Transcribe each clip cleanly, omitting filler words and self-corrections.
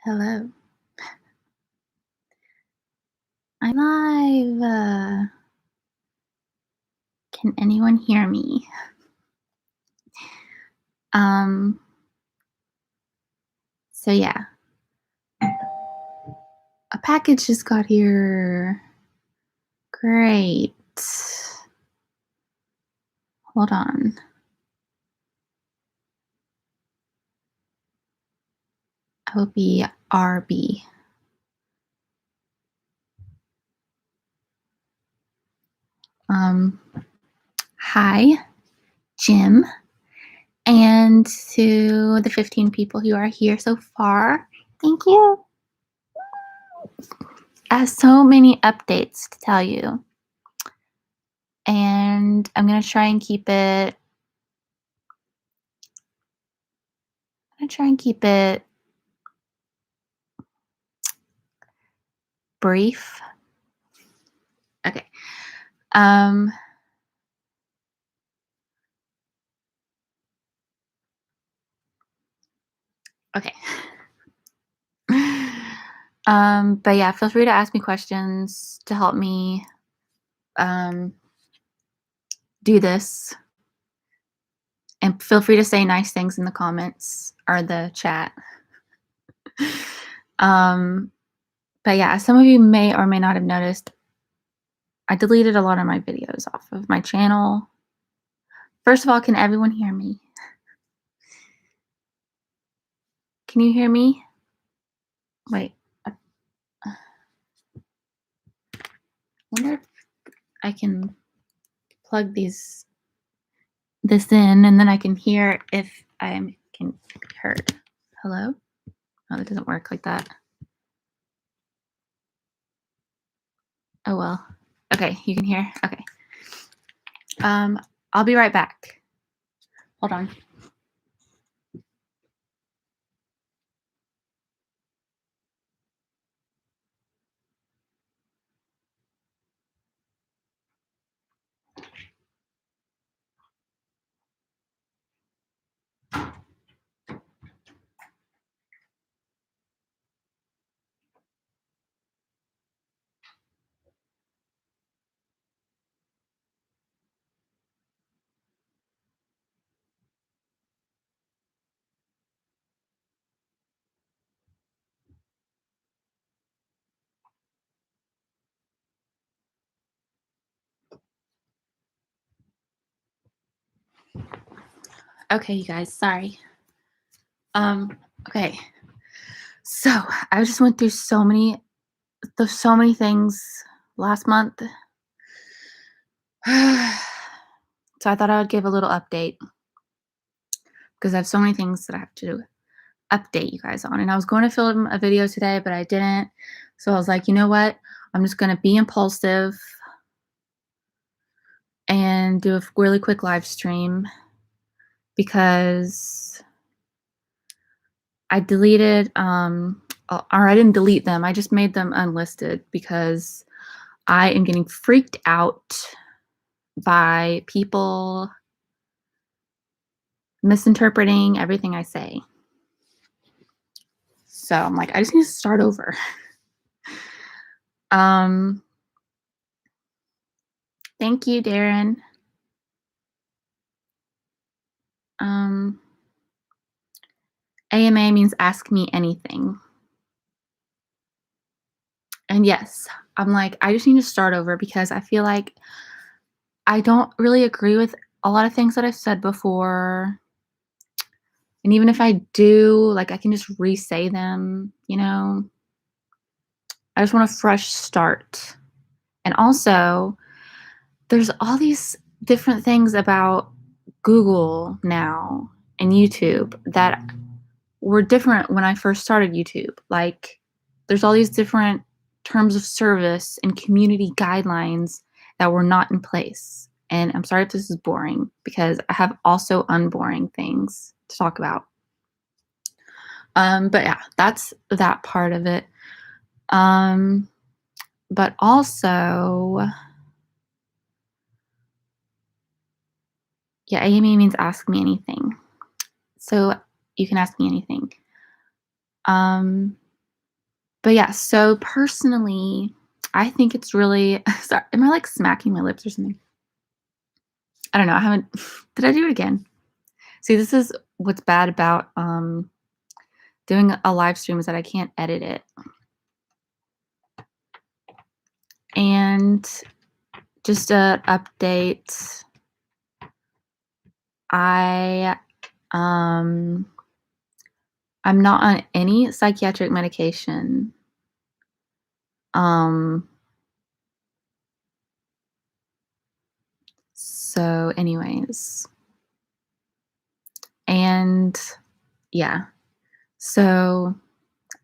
Hello. I'm live. Can anyone hear me? Um, so yeah, a package just got here. Great. Hold on. I will be RB. Hi, Jim, and to the 15 people who are here so far. Thank you. I have so many updates to tell you, and I'm gonna try and keep it. Brief. Okay. Okay. But yeah, feel free to ask me questions to help me do this. And feel free to say nice things in the comments or the chat. But yeah, some of you may or may not have noticed, I deleted a lot of my videos off of my channel. First of all, can everyone hear me? Can you hear me? Wait. I wonder if I can plug this in and then I can hear if I can be heard. Hello? Oh, that doesn't work like that. Oh well. Okay, you can hear? Okay. I'll be right back. Hold on. Okay, you guys, sorry. Okay. So I just went through so many things last month. So I thought I would give a little update because I have so many things that I have to update you guys on. And I was going to film a video today, but I didn't. So I was like, you know what? I'm just going to be impulsive and do a really quick live stream because I deleted, or I didn't delete them. I just made them unlisted because I am getting freaked out by people misinterpreting everything I say. So I'm like, I just need to start over. Thank you, Darren. AMA means ask me anything. And yes, I'm like, I just need to start over because I feel like I don't really agree with a lot of things that I've said before. And even if I do, like, I can just re-say them, you know? I just want a fresh start. And also, there's all these different things about Google now and YouTube that were different when I first started YouTube. Like, there's all these different terms of service and community guidelines that were not in place. And I'm sorry if this is boring because I have also unboring things to talk about. But yeah, that's that part of it. But also, yeah, AME means ask me anything. So you can ask me anything. But yeah, so personally, I think it's really sorry, am I like smacking my lips or something? I don't know. I haven't did I do it again? See, this is what's bad about doing a live stream is that I can't edit it. And just a update, I um I'm not on any psychiatric medication. Um so anyways, and yeah. So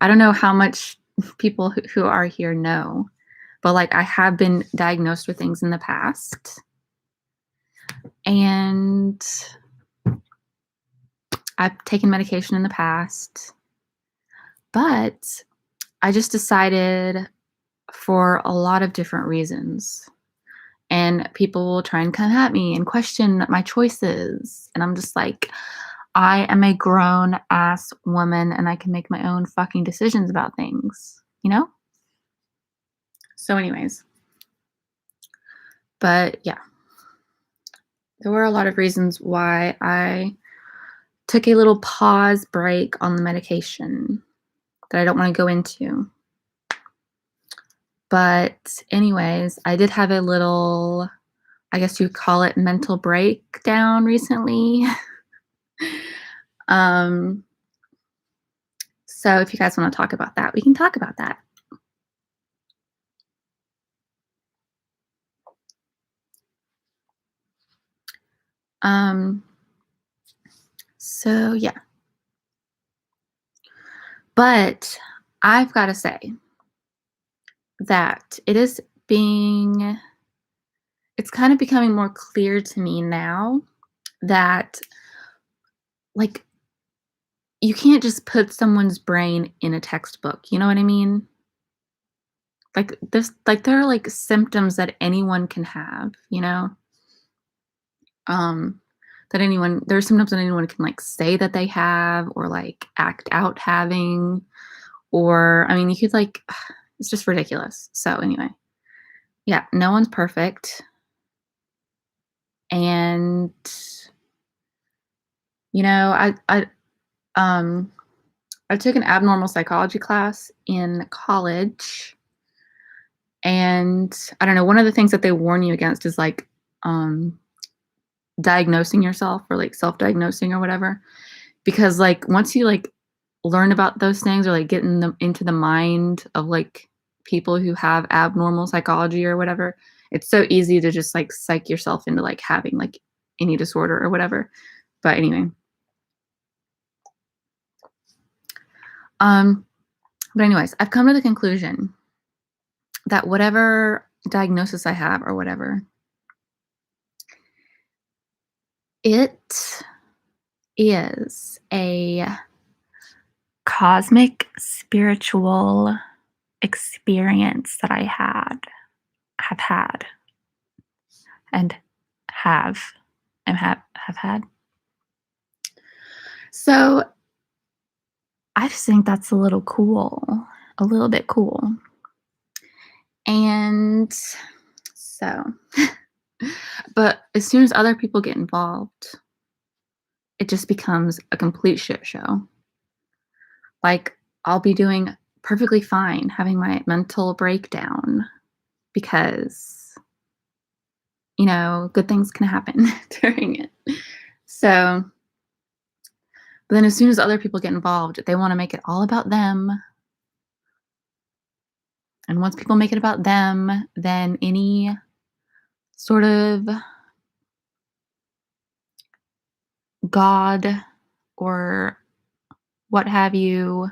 I don't know how much people who are here know, but like I have been diagnosed with things in the past and I've taken medication in the past, but I just decided for a lot of different reasons. And people will try and come at me and question my choices. And I'm just like, I am a grown ass woman and I can make my own fucking decisions about things, you know? So, anyways, but yeah, there were a lot of reasons why I took a little pause break on the medication that I don't want to go into. But, anyways, I did have a little, I guess you'd call it mental breakdown recently. um, so if you guys want to talk about that, we can talk about that. Um, so yeah. But I've got to say that it's kind of becoming more clear to me now that like you can't just put someone's brain in a textbook. You know what I mean? Like there are like symptoms that anyone can have, you know? Um there's symptoms that anyone can like say that they have or like act out having or I mean you could like it's just ridiculous. So anyway, yeah, no one's perfect. And you know, um I took an abnormal psychology class in college and I don't know, one of the things that they warn you against is like um diagnosing yourself or like self-diagnosing or whatever because like once you like learn about those things or like get in them into the mind of like people who have abnormal psychology or whatever, it's so easy to just like psych yourself into like having like any disorder or whatever. But anyway, um but anyways, I've come to the conclusion that whatever diagnosis I have or whatever, it is a cosmic spiritual experience that have had, and have, and have had. So I just think that's a little cool, a little bit cool. And so, but as soon as other people get involved, it just becomes a complete shit show. Like, I'll be doing perfectly fine having my mental breakdown because, you know, good things can happen during it. So, but then as soon as other people get involved, they want to make it all about them. And once people make it about them, then any sort of God or what have you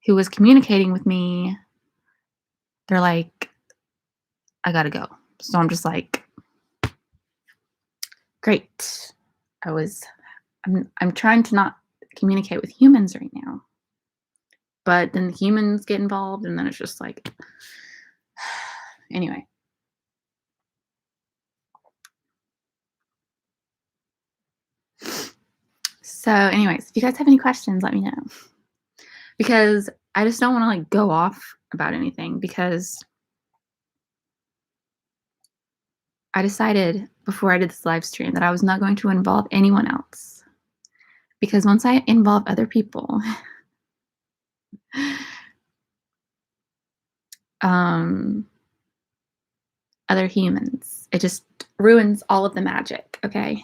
who was communicating with me, they're like, I gotta go. So I'm just like, great. I was I'm trying to not communicate with humans right now. But then humans get involved and then it's just like anyway. So anyways, if you guys have any questions, let me know. Because I just don't wanna, like, go off about anything because I decided before I did this live stream that I was not going to involve anyone else, because once I involve other people, um, other humans, it just ruins all of the magic, okay?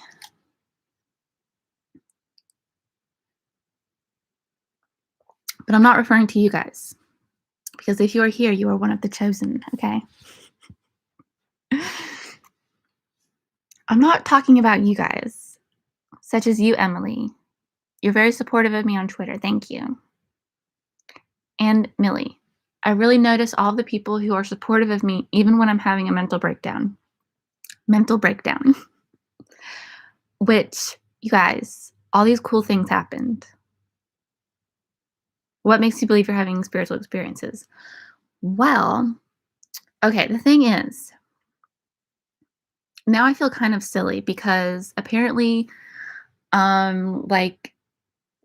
But I'm not referring to you guys, because if you are here, you are one of the chosen, okay? I'm not talking about you guys, such as you, Emily. You're very supportive of me on Twitter, thank you. And Millie. I really notice all the people who are supportive of me even when I'm having a mental breakdown. Mental breakdown. Which, you guys, all these cool things happened. What makes you believe you're having spiritual experiences? Well, okay, the thing is, now I feel kind of silly because apparently, like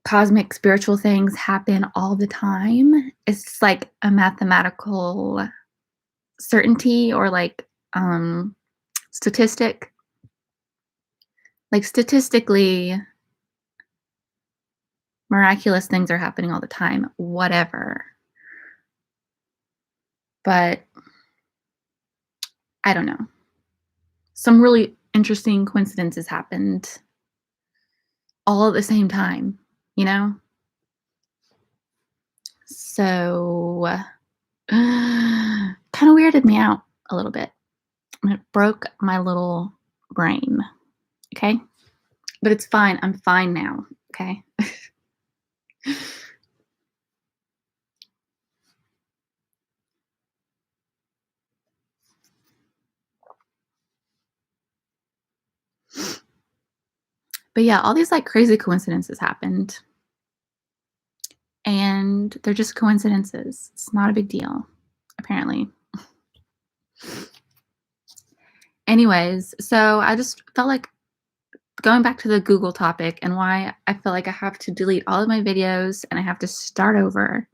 cosmic spiritual things happen all the time. It's just like a mathematical certainty or like statistic. Like statistically, miraculous things are happening all the time, whatever. But I don't know. Some really interesting coincidences happened all at the same time, you know? So, kind of weirded me out a little bit. And it broke my little brain. Okay. But it's fine. I'm fine now. Okay. But yeah, all these like crazy coincidences happened. And they're just coincidences. It's not a big deal, apparently. Anyways, so I just felt like going back to the Google topic and why I feel like I have to delete all of my videos and I have to start over,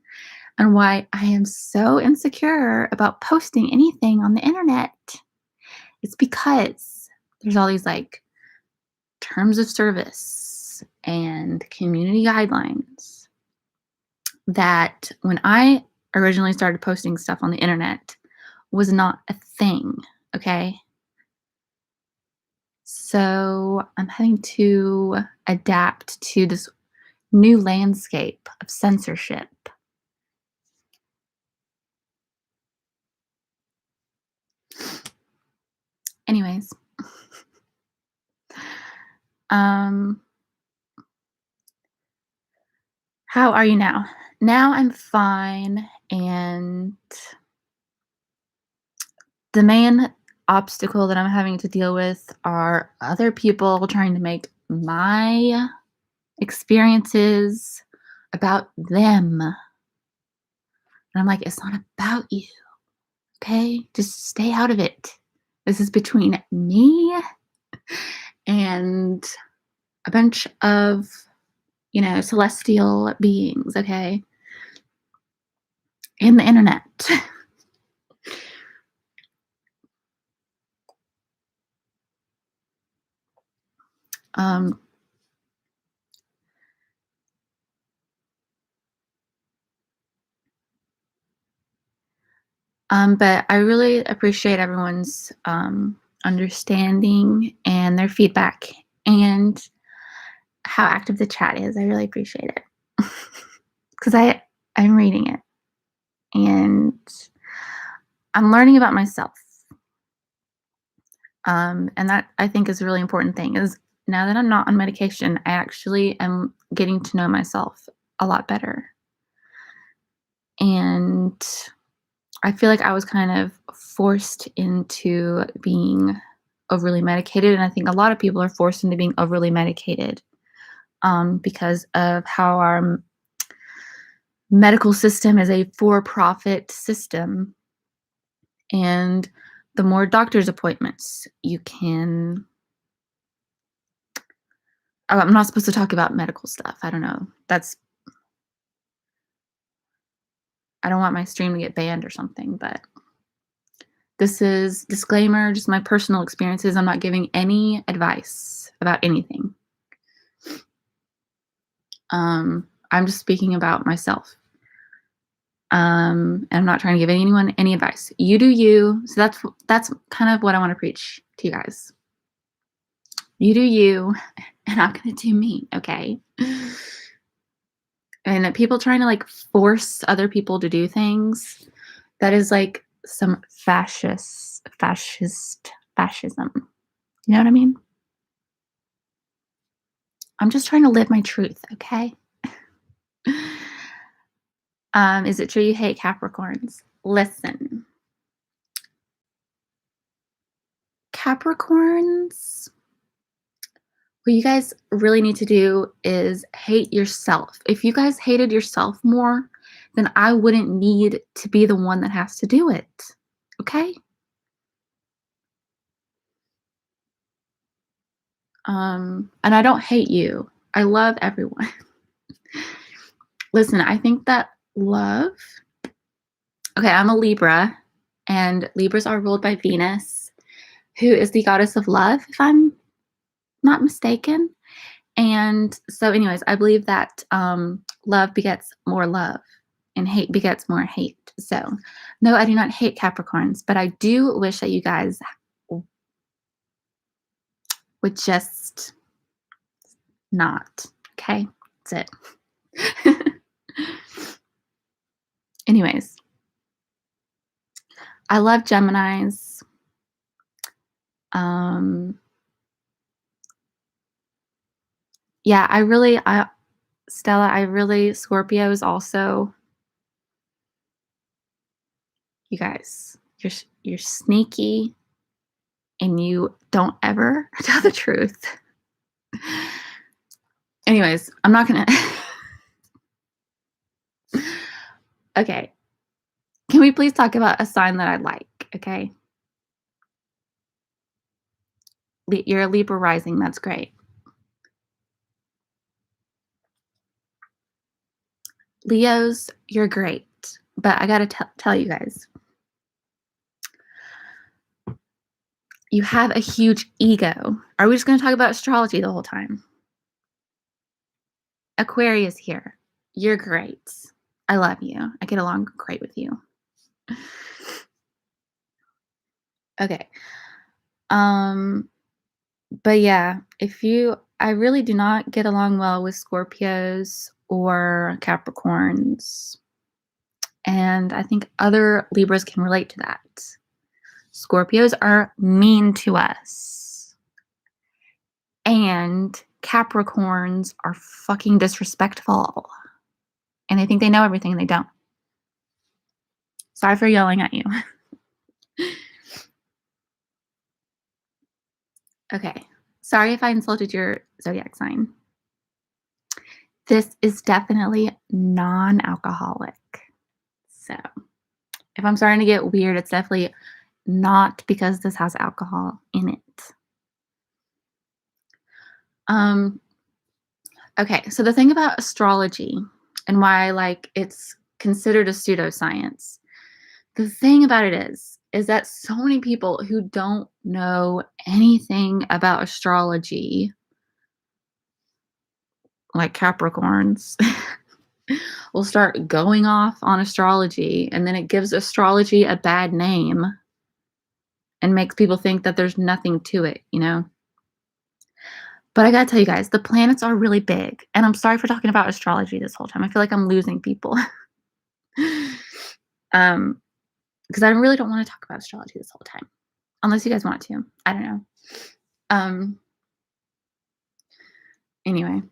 and why I am so insecure about posting anything on the internet. It's because there's all these like terms of service and community guidelines that when I originally started posting stuff on the internet was not a thing, okay? So I'm having to adapt to this new landscape of censorship. Anyways, um, how are you now? Now I'm fine, and the main obstacle that I'm having to deal with are other people trying to make my experiences about them. And I'm like, it's not about you, okay? Just stay out of it. This is between me and a bunch of, celestial beings, okay? And the internet. um, but I really appreciate everyone's understanding and their feedback and how active the chat is. I really appreciate it because I'm reading it and I'm learning about myself. And that I think is a really important thing is now that I'm not on medication, I actually am getting to know myself a lot better. And I feel like I was kind of forced into being overly medicated. And I think a lot of people are forced into being overly medicated because of how our medical system is a for profit system. And the more doctor's appointments you can. Oh, I'm not supposed to talk about medical stuff. I don't know. That's I don't want my stream to get banned or something, but this is disclaimer, just my personal experiences. I'm not giving any advice about anything. I'm just speaking about myself. And I'm not trying to give anyone any advice. You do you. So that's kind of what I want to preach to you guys. You do you, and I'm gonna do me, okay? And people trying to like force other people to do things, that is like some fascism. You know what I mean? I'm just trying to live my truth, okay? Is it true you hate Capricorns? Listen, Capricorns, what you guys really need to do is hate yourself. If you guys hated yourself more, then I wouldn't need to be the one that has to do it. Okay? And I don't hate you. I love everyone. Listen, I think that love. Okay, I'm a Libra, and Libras are ruled by Venus, who is the goddess of love, if I'm not mistaken. And so, anyways, I believe that love begets more love and hate begets more hate. So, no, I do not hate Capricorns, but I do wish that you guys would just not. Okay, that's it. Anyways, I love Geminis. Yeah, Stella, Scorpio is also, you guys, you're sneaky and you don't ever tell the truth. Anyways, I'm not gonna. Okay. Can we please talk about a sign that I like? Okay. You're a Libra rising. That's great. Leos, you're great. But I gotta tell you guys, you have a huge ego. Are we just gonna talk about astrology the whole time? Aquarius here. You're great. I love you. I get along great with you. Okay. But yeah, I really do not get along well with Scorpios or Capricorns. And I think other Libras can relate to that. Scorpios are mean to us. And Capricorns are fucking disrespectful. And they think they know everything and they don't. Sorry for yelling at you. Okay. Sorry if I insulted your zodiac sign. This is definitely non-alcoholic. So if I'm starting to get weird, it's definitely not because this has alcohol in it. Okay, so the thing about astrology and why it's considered a pseudoscience, the thing about it is that so many people who don't know anything about astrology, like Capricorns, will start going off on astrology, and then it gives astrology a bad name and makes people think that there's nothing to it, you know? But I gotta tell you guys, the planets are really big, and I'm sorry for talking about astrology this whole time. I feel like I'm losing people. Because I really don't want to talk about astrology this whole time, unless you guys want to. I don't know. Anyway,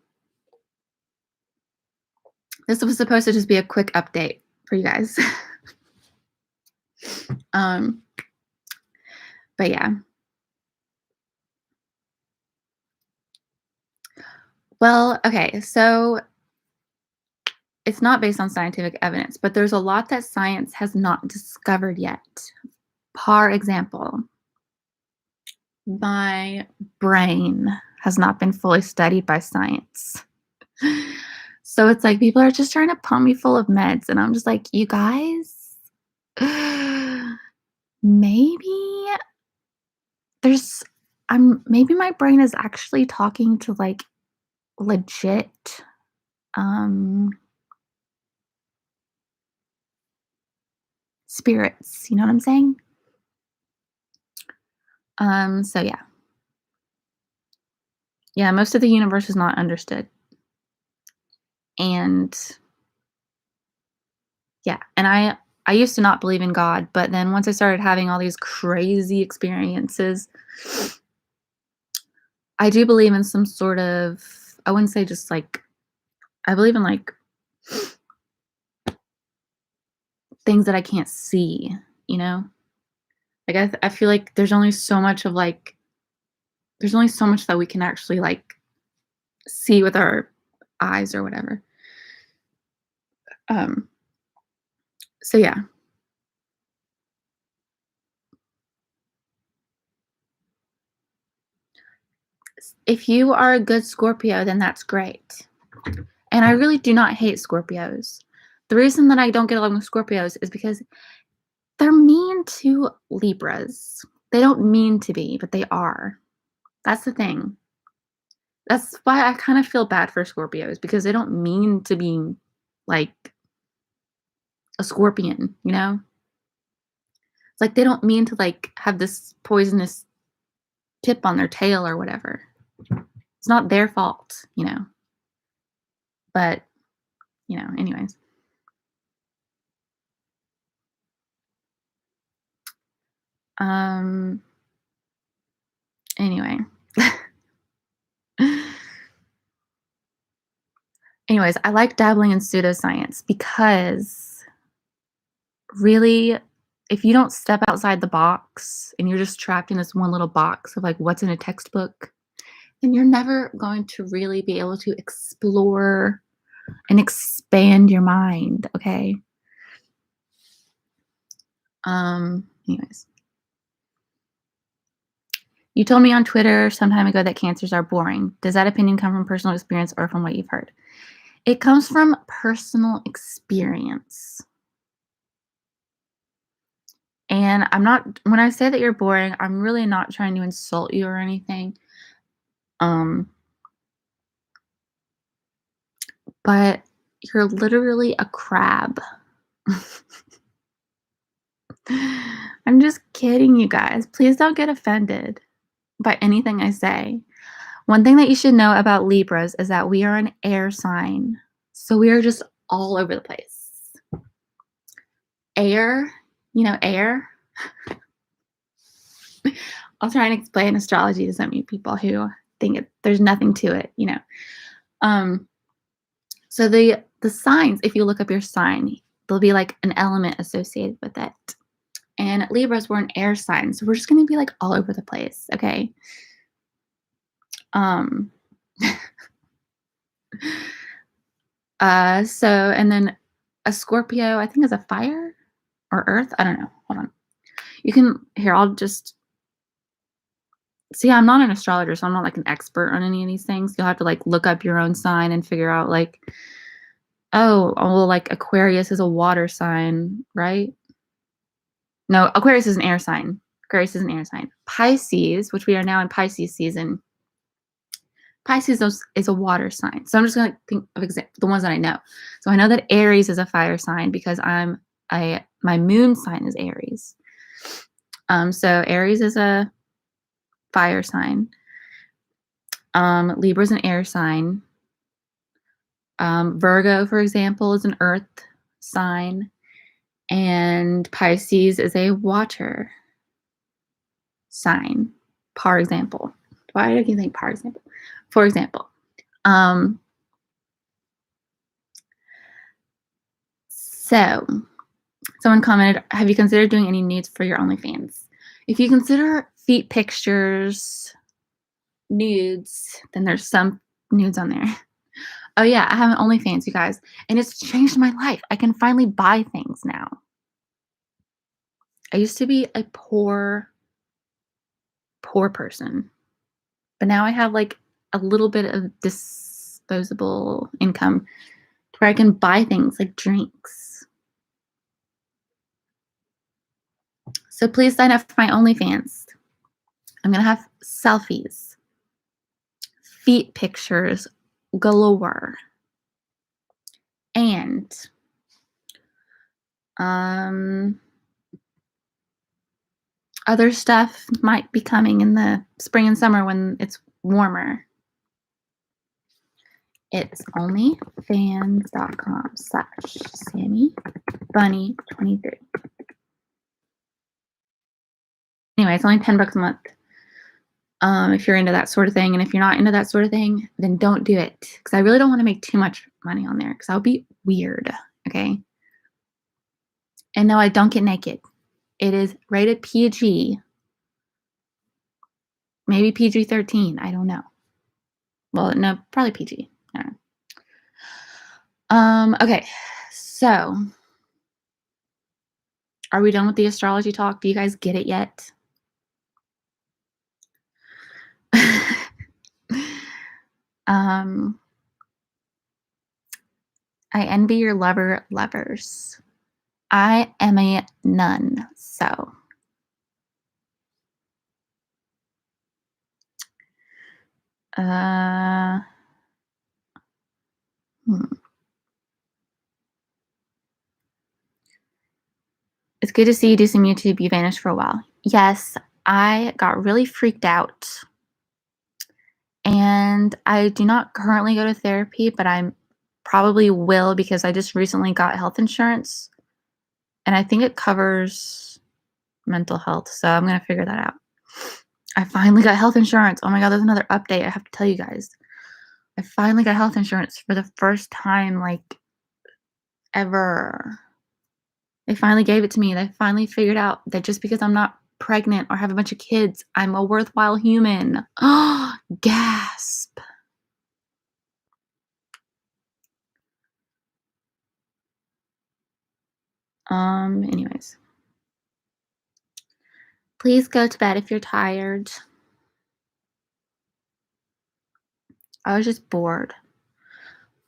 this was supposed to just be a quick update for you guys. But yeah. Well, okay, so it's not based on scientific evidence, but there's a lot that science has not discovered yet. For example, my brain has not been fully studied by science. So it's like people are just trying to pump me full of meds, and I'm just like, "You guys, maybe there's maybe my brain is actually talking to, like, legit, um, spirits." You know what I'm saying? So yeah. Yeah, most of the universe is not understood. And yeah, and I used to not believe in God, but then once I started having all these crazy experiences, I do believe in some sort of, I wouldn't say just like, I believe in like things that I can't see, you know? Like I feel like there's only so much that we can actually like see with our eyes or whatever. Um so yeah, if you are a good Scorpio, then that's great. And I really do not hate Scorpios. The reason that I don't get along with Scorpios is because they're mean to Libras. They don't mean to be, but they are. That's the thing. That's why I kind of feel bad for Scorpios because they don't mean to be like a scorpion, you know? It's like they don't mean to like have this poisonous tip on their tail or whatever. It's not their fault, you know? But, anyways. Um, anyway. Anyways, I like dabbling in pseudoscience because really, if you don't step outside the box and you're just trapped in this one little box of like what's in a textbook, then you're never going to really be able to explore and expand your mind. Okay. Anyways, you told me on Twitter some time ago that cancers are boring. Does that opinion come from personal experience or from what you've heard? It comes from personal experience. And I'm not when I say that you're boring, I'm really not trying to insult you or anything. Um, but you're literally a crab. I'm just kidding, you guys. Please don't get offended by anything I say. One thing that you should know about Libras is that we are an air sign. So we are just all over the place. Air, air. I'll try and explain astrology to some of you people who think there's nothing to it. Um, so the signs, if you look up your sign, there'll be like an element associated with it. And Libras, we're an air sign, so we're just gonna be like all over the place, okay? Um, so and then a Scorpio, I think is a fire or earth. I don't know. Hold on. You can here, I'll just see, I'm not an astrologer, so I'm not like an expert on any of these things. You'll have to like look up your own sign and figure out like, oh, well, like Aquarius is a water sign, right? No, Aquarius is an air sign. Aquarius is an air sign. Pisces, which we are now in Pisces season. Pisces is a water sign. So I'm just gonna think of the ones that I know. So I know that Aries is a fire sign because my moon sign is Aries. So Aries is a fire sign. Libra is an air sign. Virgo, for example, is an earth sign, and Pisces is a water sign. For example, why do you think? For example, for example, um, so someone commented, "Have you considered doing any nudes for your OnlyFans? If you consider feet pictures nudes, then there's some nudes on there." Oh yeah, I have an OnlyFans, you guys, and it's changed my life. I can finally buy things now. I used to be a poor person, but now I have like a little bit of disposable income. where I can buy things like drinks. So please sign up for my OnlyFans. I'm going to have selfies, feet pictures galore, and other stuff might be coming in the spring and summer when it's warmer. It's onlyfans.com/SammyBunny23. Anyway, it's only $10 a month. If you're into that sort of thing. And if you're not into that sort of thing, then don't do it. Because I really don't want to make too much money on there because I'll be weird. Okay. And no, I don't get naked. It is rated PG. Maybe PG-13. I don't know. Well, no, probably PG. I don't know. Okay. So are we done with the astrology talk? Do you guys get it yet? I envy your lovers. I am a nun, so It's good to see you do some YouTube. You vanished for a while. Yes, I got really freaked out. And I do not currently go to therapy, but I probably will because I just recently got health insurance. And I think it covers mental health. So I'm going to figure that out. I finally got health insurance. Oh my God, there's another update I have to tell you guys. I finally got health insurance for the first time, like, ever. They finally gave it to me. They finally figured out that just because I'm not pregnant or have a bunch of kids, I'm a worthwhile human. Oh, gasp. Anyways. Please go to bed if you're tired. I was just bored.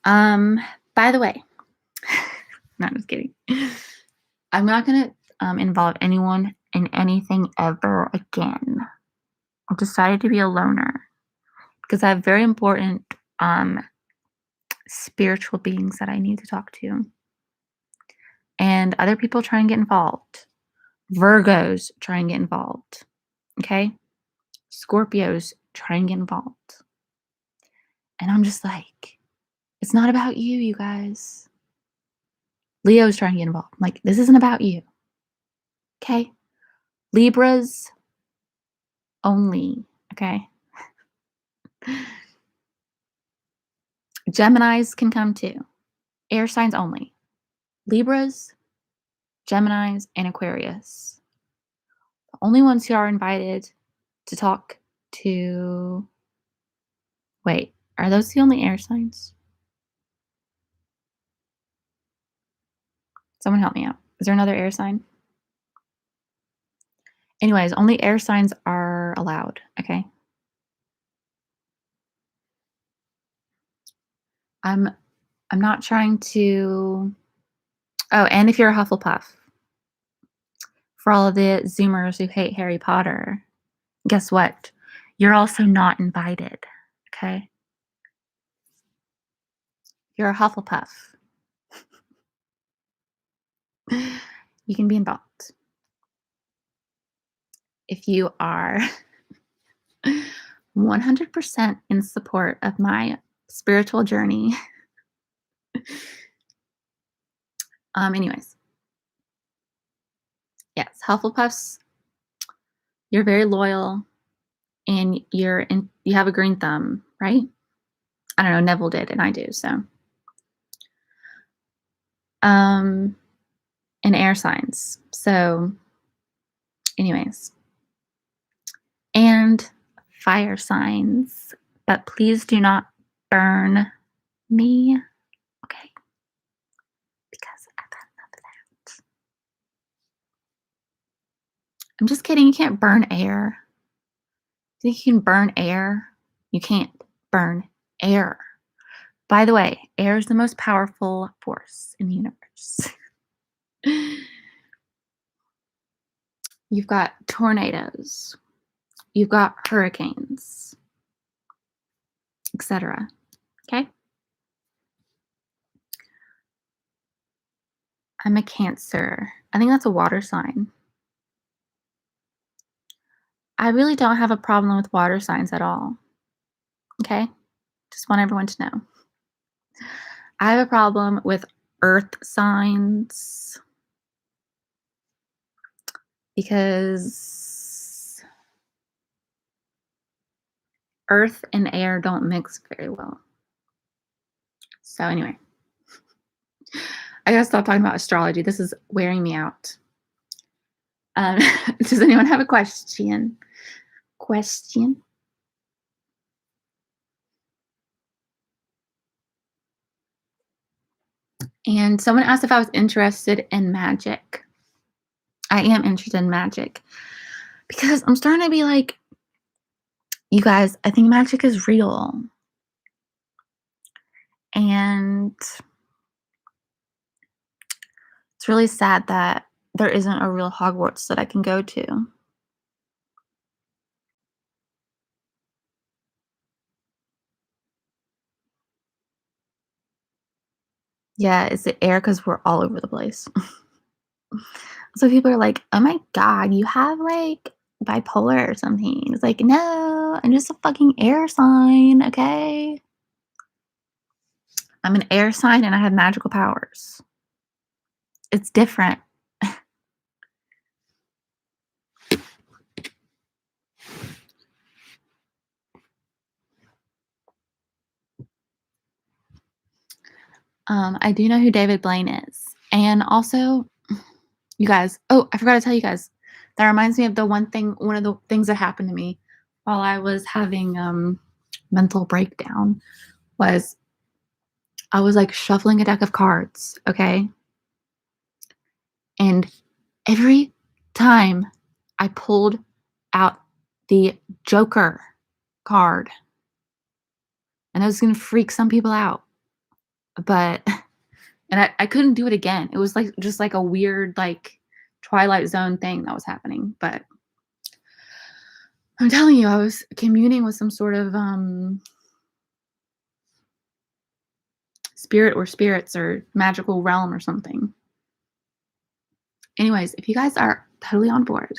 By the way, no, I'm just kidding. I'm not going to involve anyone in anything ever again. I've decided to be a loner because I have very important spiritual beings that I need to talk to. And other people try and get involved. Virgos try and get involved. Okay? Scorpios try and get involved. And I'm just like, it's not about you, you guys. Leo's trying to get involved. I'm like, this isn't about you. Okay? Libras only. Okay? Geminis can come too. Air signs only. Libras, Geminis, and Aquarius. The only ones who are invited to talk to. Wait, are those the only air signs? Someone help me out. Is there another air sign? Anyways, only air signs are allowed, okay? I'm not trying to. Oh, and if you're a Hufflepuff, for all of the Zoomers who hate Harry Potter, guess what? You're also not invited, okay? You're a Hufflepuff. You can be involved. If you are 100% in support of my spiritual journey. Anyways. Yes, Hufflepuffs, you're very loyal and you have a green thumb, right? I don't know, Neville did and I do, so. And air signs. So anyways. And fire signs, but please do not burn me, okay? Because I've had enough of that. I'm just kidding. You can't burn air. You think you can burn air? You can't burn air. By the way, air is the most powerful force in the universe. You've got tornadoes, you've got hurricanes, etc. Okay? I'm a Cancer. I think that's a water sign. I really don't have a problem with water signs at all. Okay? Just want everyone to know. I have a problem with earth signs because earth and air don't mix very well. So, anyway, I gotta stop talking about astrology. This is wearing me out. Um, does anyone have a question? Question? And someone asked if I was interested in magic. I am interested in magic because I'm starting to be like, you guys, I think magic is real. And it's really sad that there isn't a real Hogwarts that I can go to. Yeah, it's the air because we're all over the place. So people are like, "Oh my god, you have, like, bipolar or something." It's like, "No, I'm just a fucking air sign, okay? I'm an air sign and I have magical powers. It's different." I do know who David Blaine is, and also, you guys I forgot to tell you guys, that reminds me of one of the things that happened to me while I was having, mental breakdown was I was, like, shuffling a deck of cards, okay? And every time I pulled out the Joker card, and I was gonna freak some people out, but and I couldn't do it again. It was like just like a weird like Twilight Zone thing that was happening. But I'm telling you, I was communing with some sort of spirit or spirits or magical realm or something. Anyways, if you guys are totally on board,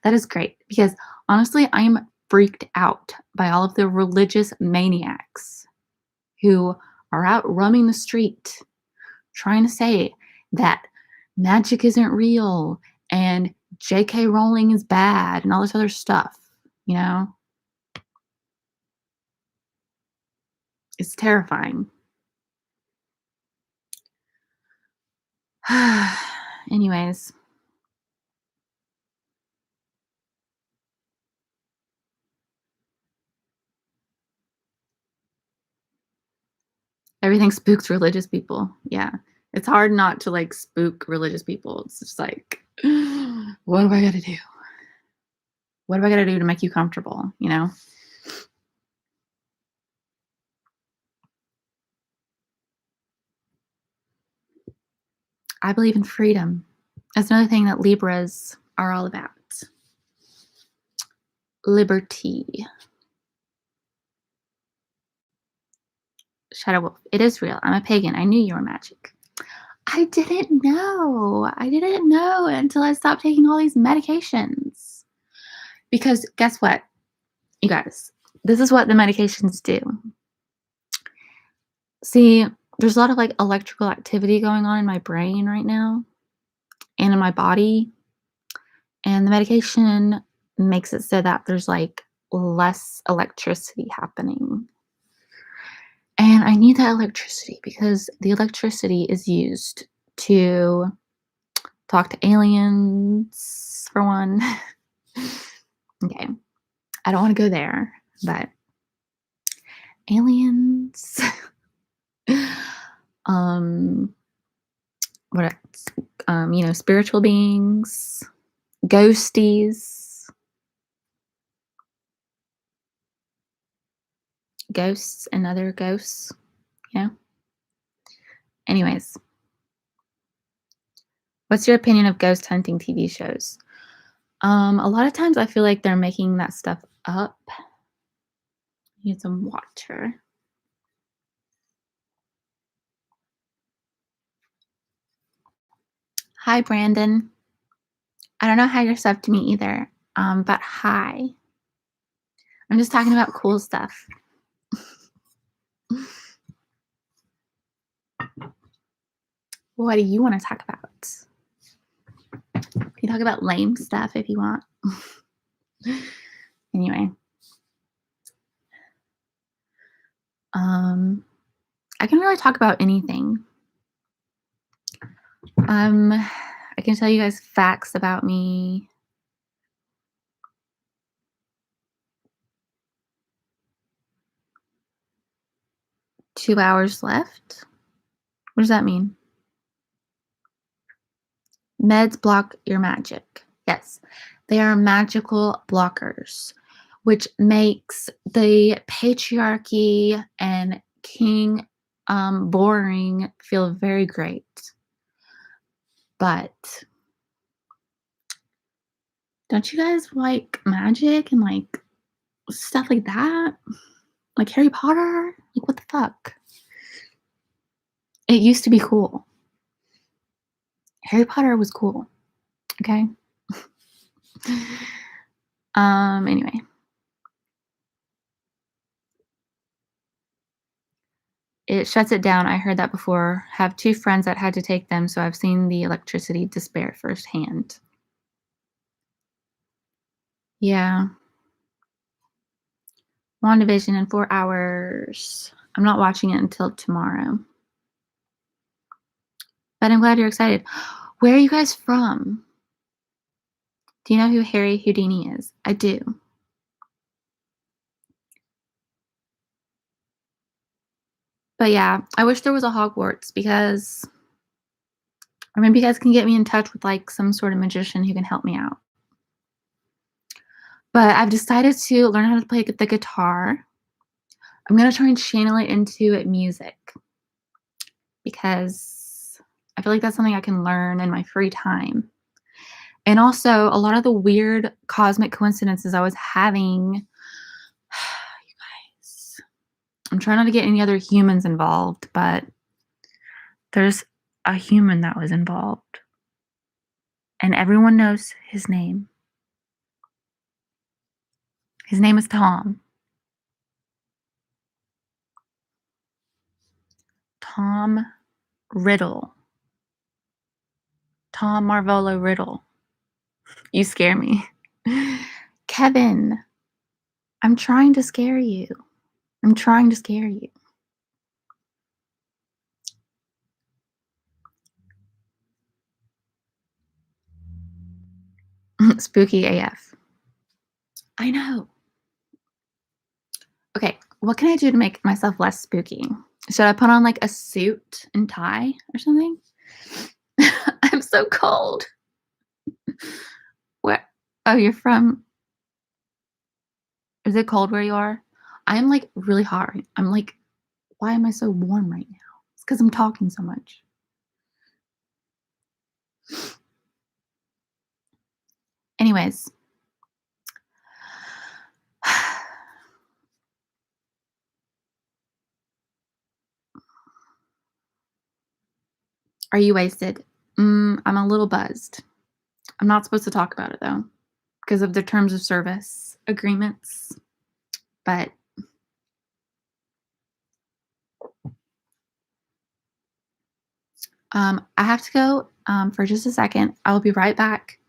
that is great because honestly, I'm freaked out by all of the religious maniacs who are out roaming the street trying to say that magic isn't real and JK Rowling is bad and all this other stuff, you know? It's terrifying. Anyways, everything spooks religious people. Yeah. It's hard not to like spook religious people. It's just like, what do I got to do? What do I got to do to make you comfortable, you know? I believe in freedom. That's another thing that Libras are all about. Liberty. Shadow Wolf. It is real. I'm a pagan. I knew you were magic. I didn't know. I didn't know until I stopped taking all these medications. Because guess what, you guys? This is what the medications do. See, there's a lot of like electrical activity going on in my brain right now and in my body. And the medication makes it so that there's like less electricity happening. And I need that electricity because the electricity is used to talk to aliens, for one. Okay. I don't want to go there, but aliens. um, what else? Spiritual beings, ghosties, ghosts and other ghosts. you know? Anyways, what's your opinion of ghost hunting TV shows? A lot of times I feel like they're making that stuff up. Need some water. Hi, Brandon. I don't know how you're sub to me either. But hi. I'm just talking about cool stuff. What do you want to talk about? You can talk about lame stuff if you want. Anyway, I can really talk about anything. I can tell you guys facts about me. Two hours left. What does that mean? Meds block your magic. Yes, they are magical blockers, which makes the patriarchy and king boring feel very great. But don't you guys like magic and like stuff like that? Like Harry Potter? Like what the fuck? It used to be cool. Harry Potter was cool. Okay. Anyway. It shuts it down. I heard that before. Have two friends that had to take them, so I've seen the electricity despair firsthand. Yeah. WandaVision in 4 hours. I'm not watching it until tomorrow. But I'm glad you're excited. Where are you guys from? Do you know who Harry Houdini is? I do. But yeah, I wish there was a Hogwarts because or maybe you guys can get me in touch with like some sort of magician who can help me out. But I've decided to learn how to play the guitar. I'm gonna try and channel it into music because I feel like that's something I can learn in my free time. And also, a lot of the weird cosmic coincidences I was having, you guys, I'm trying not to get any other humans involved, but there's a human that was involved, and everyone knows his name. His name is Tom. Tom Riddle. Tom Marvolo Riddle. You scare me. Kevin, I'm trying to scare you. I'm trying to scare you. Spooky AF. I know. Okay, what can I do to make myself less spooky? Should I put on like a suit and tie or something? I'm so cold. Where? Oh, you're from. Is it cold where you are? I'm like really hot. I'm like, why am I so warm right now? It's because I'm talking so much. Anyways, are you wasted? I'm a little buzzed. I'm not supposed to talk about it though, because of the terms of service agreements. But I have to go for just a second. I'll be right back.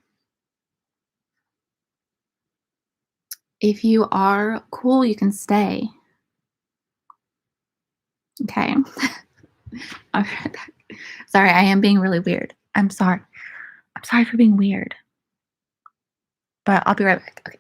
If you are cool, you can stay. Okay. I'll be right back. Sorry, I am being really weird. I'm sorry. I'm sorry for being weird. But I'll be right back. Okay.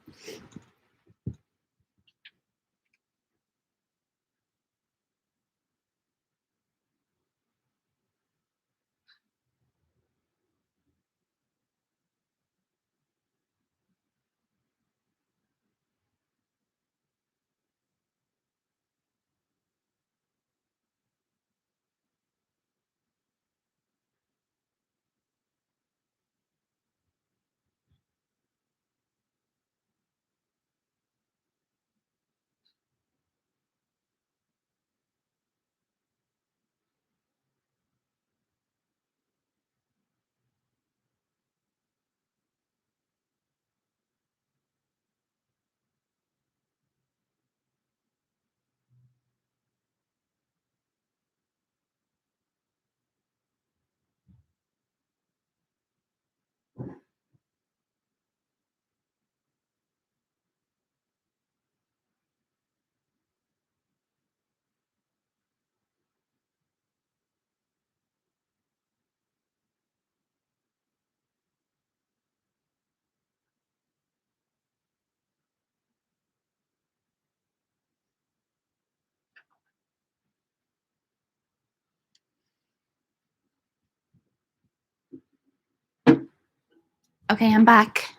Okay, I'm back.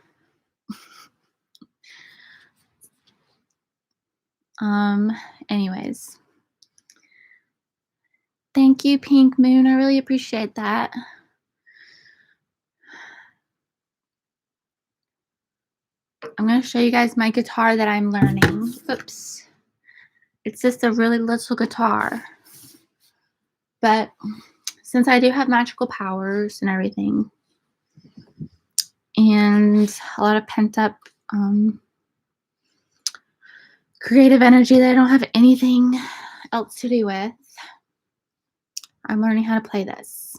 Um, anyways. Thank you, Pink Moon. I really appreciate that. I'm gonna show you guys my guitar that I'm learning. Oops. It's just a really little guitar. But since I do have magical powers and everything, and a lot of pent up creative energy that I don't have anything else to do with, I'm learning how to play this.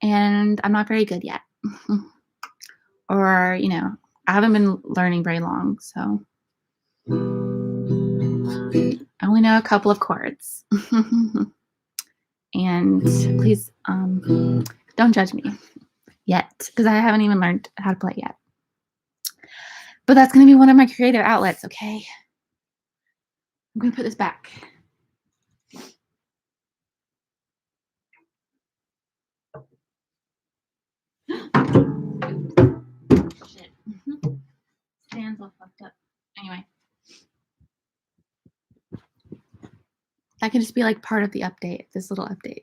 And I'm not very good yet. Or, I haven't been learning very long, so I only know a couple of chords. And please don't judge me yet, because I haven't even learned how to play yet. But that's going to be one of my creative outlets, okay? I'm going to put this back. Shit. Stands all fucked up. Anyway. That can just be like part of the update, this little update.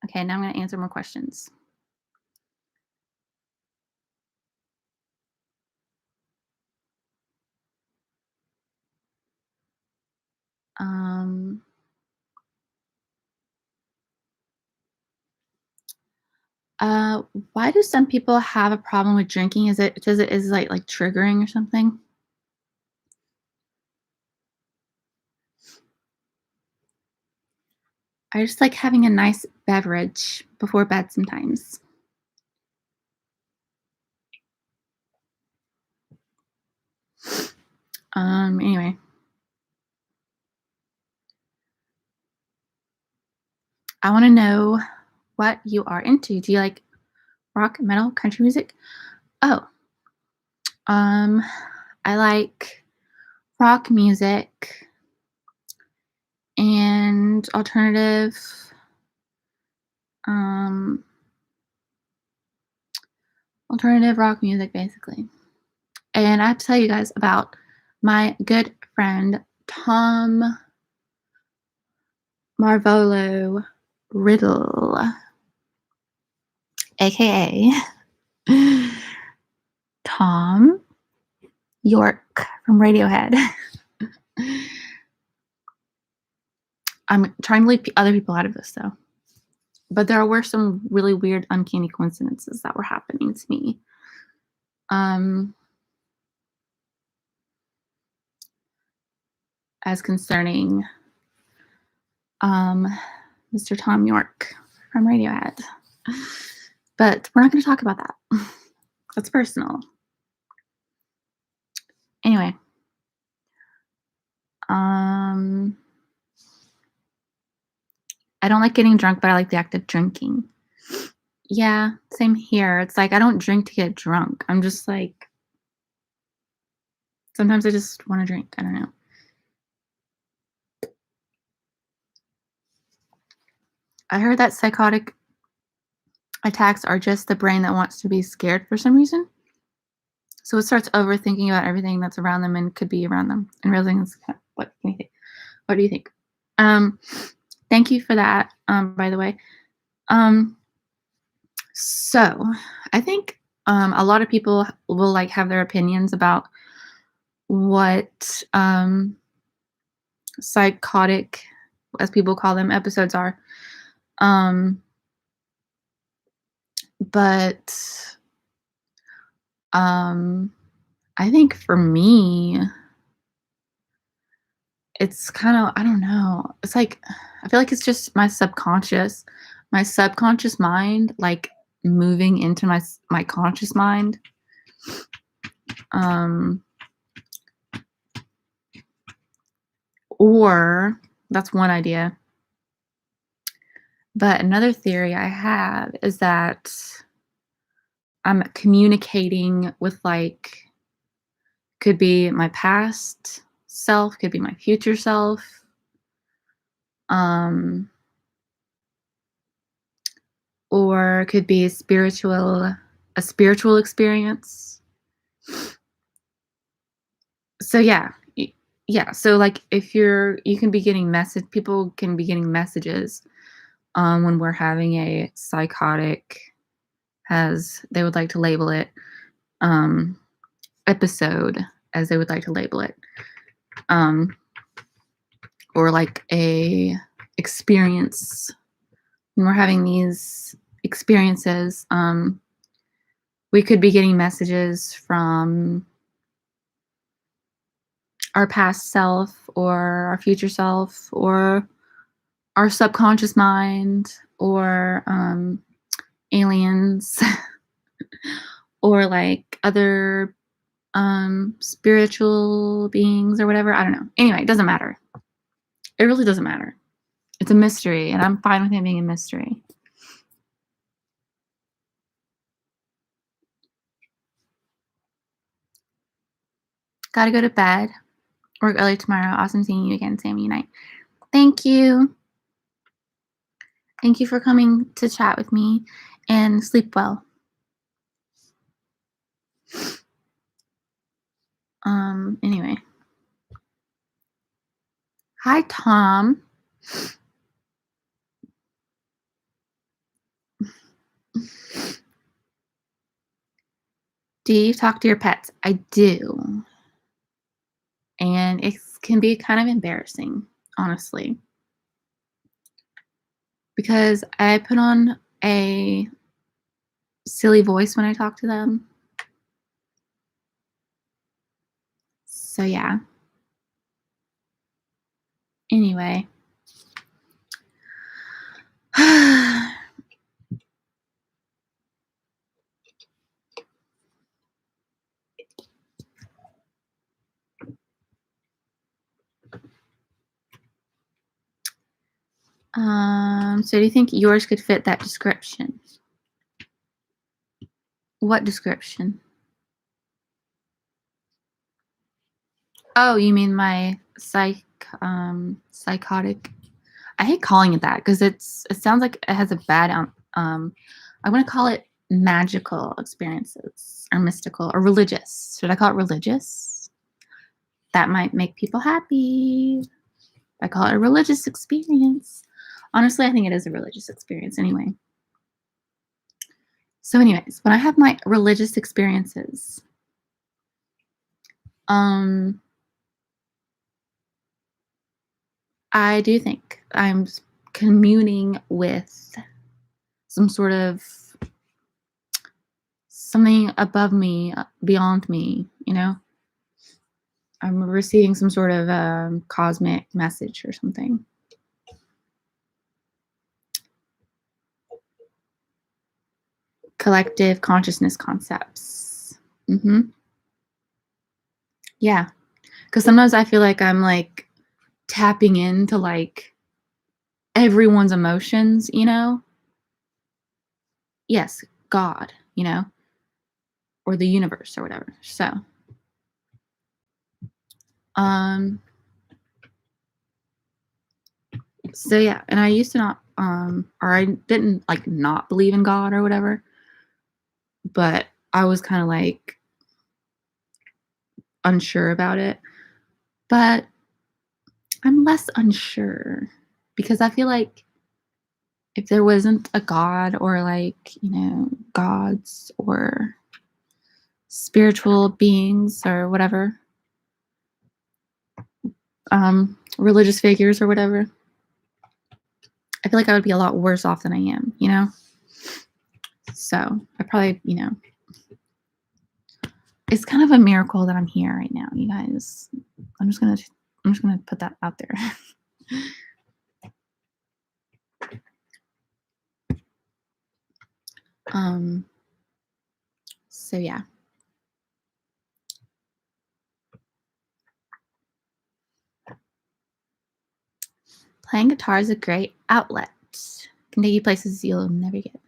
Okay, now I'm going to answer more questions. Why do some people have a problem with drinking? Is it because it is like triggering or something? I just like having a nice beverage before bed sometimes. Anyway. I want to know what you are into. Do you like rock, metal, country music? Oh, I like rock music and alternative rock music, basically. And I have to tell you guys about my good friend Tom Marvolo Riddle, aka Tom York from Radiohead. I'm trying to leave other people out of this, though. But there were some really weird, uncanny coincidences that were happening to me. As concerning Mr. Tom York from Radiohead. But we're not going to talk about that. That's personal. Anyway. I don't like getting drunk, but I like the act of drinking. Yeah, same here. It's like I don't drink to get drunk. I'm just like, sometimes I just want to drink. I don't know. I heard that psychotic attacks are just the brain that wants to be scared for some reason. So it starts overthinking about everything that's around them and could be around them and realizing, what do you think? What do you think? Thank you for that, by the way. So I think a lot of people will like have their opinions about what psychotic, as people call them, episodes are. But I think for me, it's kind of, I don't know. It's like, I feel like it's just my subconscious mind, like moving into my conscious mind. Or that's one idea. But another theory I have is that I'm communicating with could be my past self, could be my future self. Um, or it could be a spiritual experience. So yeah. So like if you can be getting people can be getting messages when we're having a psychotic, as they would like to label it, um, episode, as they would like to label it, um, or like a experience. When we're having these experiences, we could be getting messages from our past self or our future self or our subconscious mind or aliens or like other spiritual beings or whatever. I don't know. Anyway, it doesn't matter. It really doesn't matter. It's a mystery, and I'm fine with it being a mystery. Gotta go to bed. Work early tomorrow. Awesome seeing you again, Sammy. Night. Thank you. Thank you for coming to chat with me, and sleep well. Anyway. Hi, Tom. Do you talk to your pets? I do. And it can be kind of embarrassing, honestly, because I put on a silly voice when I talk to them. So, yeah. Anyway. So do you think yours could fit that description? What description? Oh, you mean my psychotic? I hate calling it that because it sounds like it has a bad I want to call it magical experiences or mystical or religious. Should I call it religious? That might make people happy. I call it a religious experience. Honestly, I think it is a religious experience anyway. So anyways, when I have my religious experiences, I do think I'm communing with some sort of something above me, beyond me, I'm receiving some sort of cosmic message or something. Collective consciousness concepts. Yeah. Because sometimes I feel like I'm like tapping into like everyone's emotions, Yes, God, or the universe or whatever. So yeah, and I used to not or I didn't like not believe in God or whatever, but I was kind of like unsure about it. But I'm less unsure because I feel like if there wasn't a God or like, gods or spiritual beings or whatever, religious figures or whatever, I feel like I would be a lot worse off than I am, So I probably, it's kind of a miracle that I'm here right now, you guys. I'm just gonna put that out there. So yeah. Playing guitar is a great outlet. Can take you places you'll never get.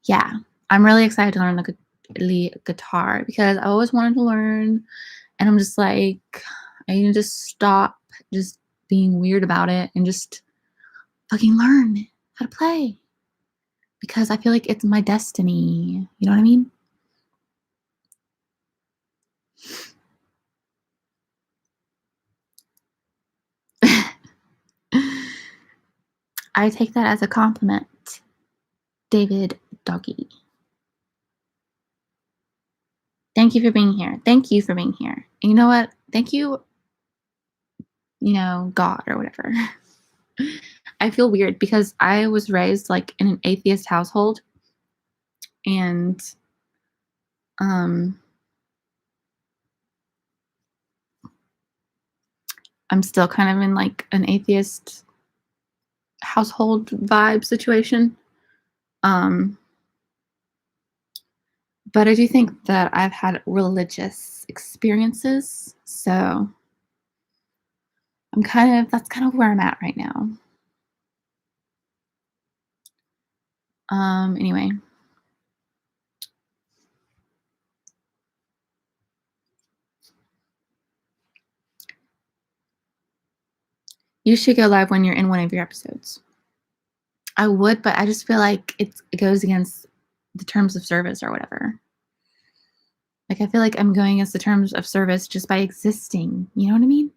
Yeah, I'm really excited to learn the guitar because I always wanted to learn, and I'm just like, I need to just stop just being weird about it and just fucking learn how to play because I feel like it's my destiny. You know what I mean? I take that as a compliment, David Doggy. Thank you for being here. Thank you for being here. And you know what? Thank you, God or whatever. I feel weird because I was raised like in an atheist household and um I'm still kind of in like an atheist household vibe situation. Um but I do think that I've had religious experiences. So that's kind of where I'm at right now. Anyway, you should go live when you're in one of your episodes. I would, but I just feel like it goes against the terms of service or whatever. Like I feel like I'm going against the terms of service just by existing. You know what I mean?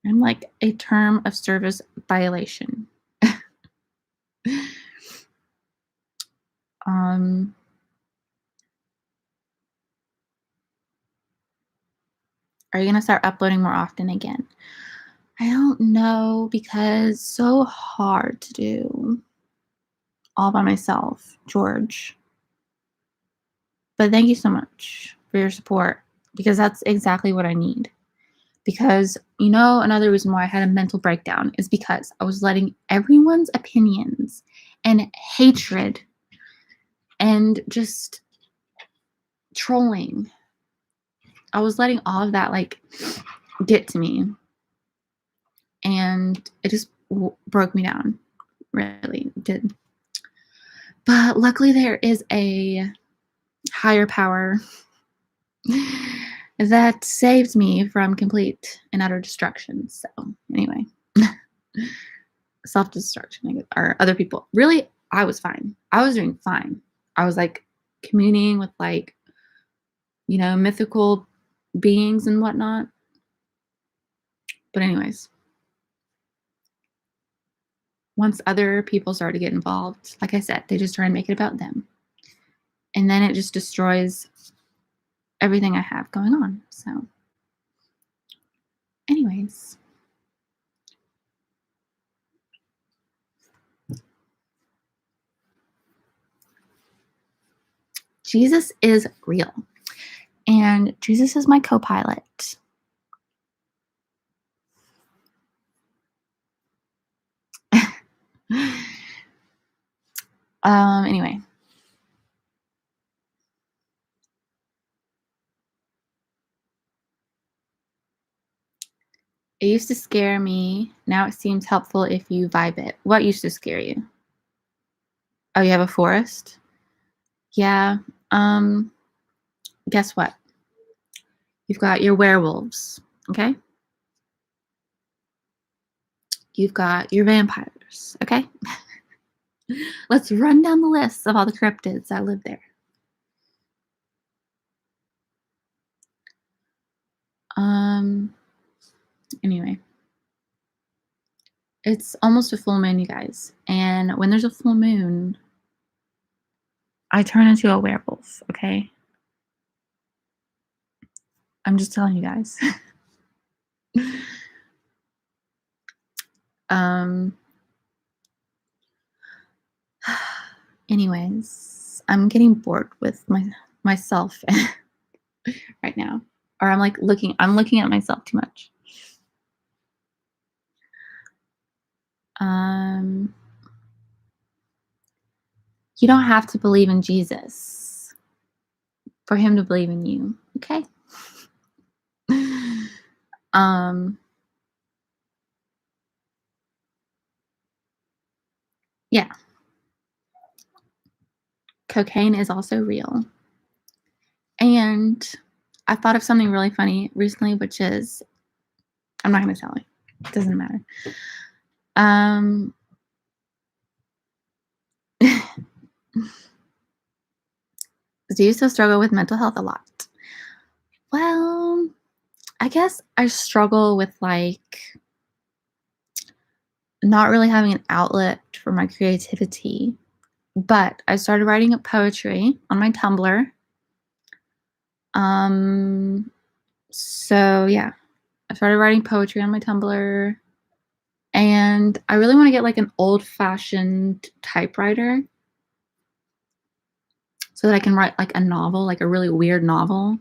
I'm like a term of service violation. um are you gonna start uploading more often again? I don't know because it's so hard to do all by myself, George. But thank you so much for your support because that's exactly what I need. Because, another reason why I had a mental breakdown is because I was letting everyone's opinions and hatred and just trolling, I was letting all of that like get to me. And it just broke me down. Really did. But luckily, there is a higher power that saved me from complete and utter destruction. So, anyway, self destruction or other people. Really, I was fine. I was doing fine. I was like communing with like, mythical beings and whatnot. But, anyways, once other people start to get involved, like I said, they just try and make it about them. And then it just destroys everything I have going on. So, anyways. Jesus is real. And Jesus is my co-pilot. Anyway. It used to scare me. Now it seems helpful if you vibe it. What used to scare you? Oh, you have a forest? Yeah. Guess what? You've got your werewolves, okay? You've got your vampires, okay? Let's run down the list of all the cryptids that live there. Anyway. It's almost a full moon, you guys. And when there's a full moon, I turn into a werewolf, okay? I'm just telling you guys. Anyways, I'm getting bored with myself right now. Or I'm looking at myself too much. You don't have to believe in Jesus for him to believe in you, okay? Yeah. Cocaine is also real. And I thought of something really funny recently, which is, I'm not going to tell you. Doesn't matter. Um, do you still struggle with mental health a lot? Well, I guess I struggle with like not really having an outlet for my creativity. But I started writing up poetry on my Tumblr. Um, so yeah, I started writing poetry on my Tumblr, and I really want to get like an old-fashioned typewriter so that I can write like a novel, like a really weird novel,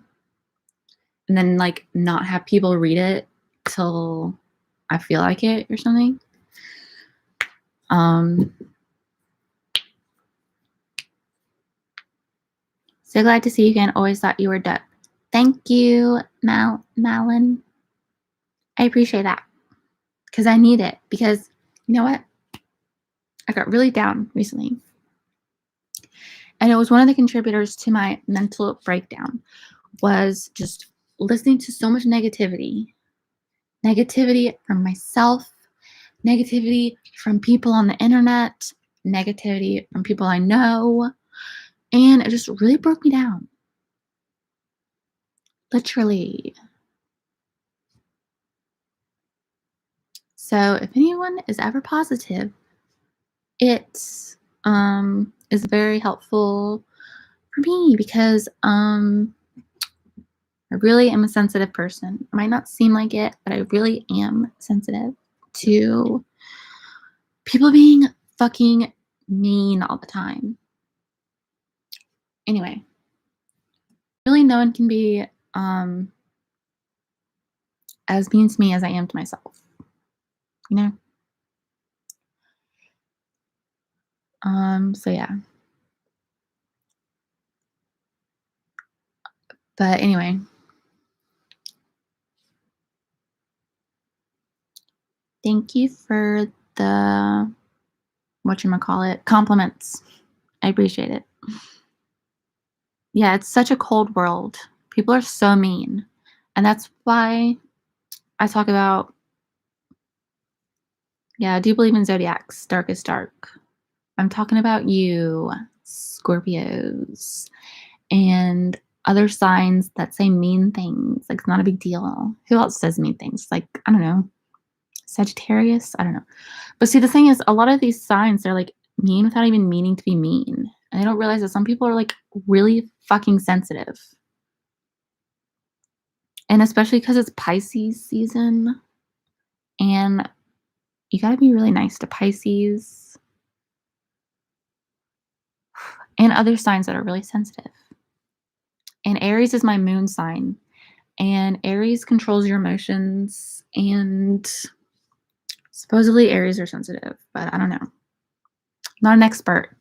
and then like not have people read it till I feel like it or something. Um, so glad to see you again. Always thought you were dope. Thank you, Malin. I appreciate that because I need it. Because you know what? I got really down recently. And it was one of the contributors to my mental breakdown was just listening to so much negativity. Negativity from myself, negativity from people on the internet, negativity from people I know. And it just really broke me down. Literally. So if anyone is ever positive, it is very helpful for me because I really am a sensitive person. It might not seem like it, but I really am sensitive to people being fucking mean all the time. Anyway, really no one can be as mean to me as I am to myself. You know? So yeah. But anyway. Thank you for the whatchamacallit, compliments. I appreciate it. Yeah, it's such a cold world. People are so mean. And that's why I talk about, yeah, I do believe in zodiacs, dark is dark. I'm talking about you, Scorpios, and other signs that say mean things. Like, it's not a big deal. Who else says mean things? Like, I don't know, Sagittarius? I don't know. But see, the thing is, a lot of these signs, they're like mean without even meaning to be mean. And they don't realize that some people are like really fucking sensitive. And especially because it's Pisces season. And you got to be really nice to Pisces and other signs that are really sensitive. And Aries is my moon sign. And Aries controls your emotions. And supposedly Aries are sensitive, but I don't know. I'm not an expert.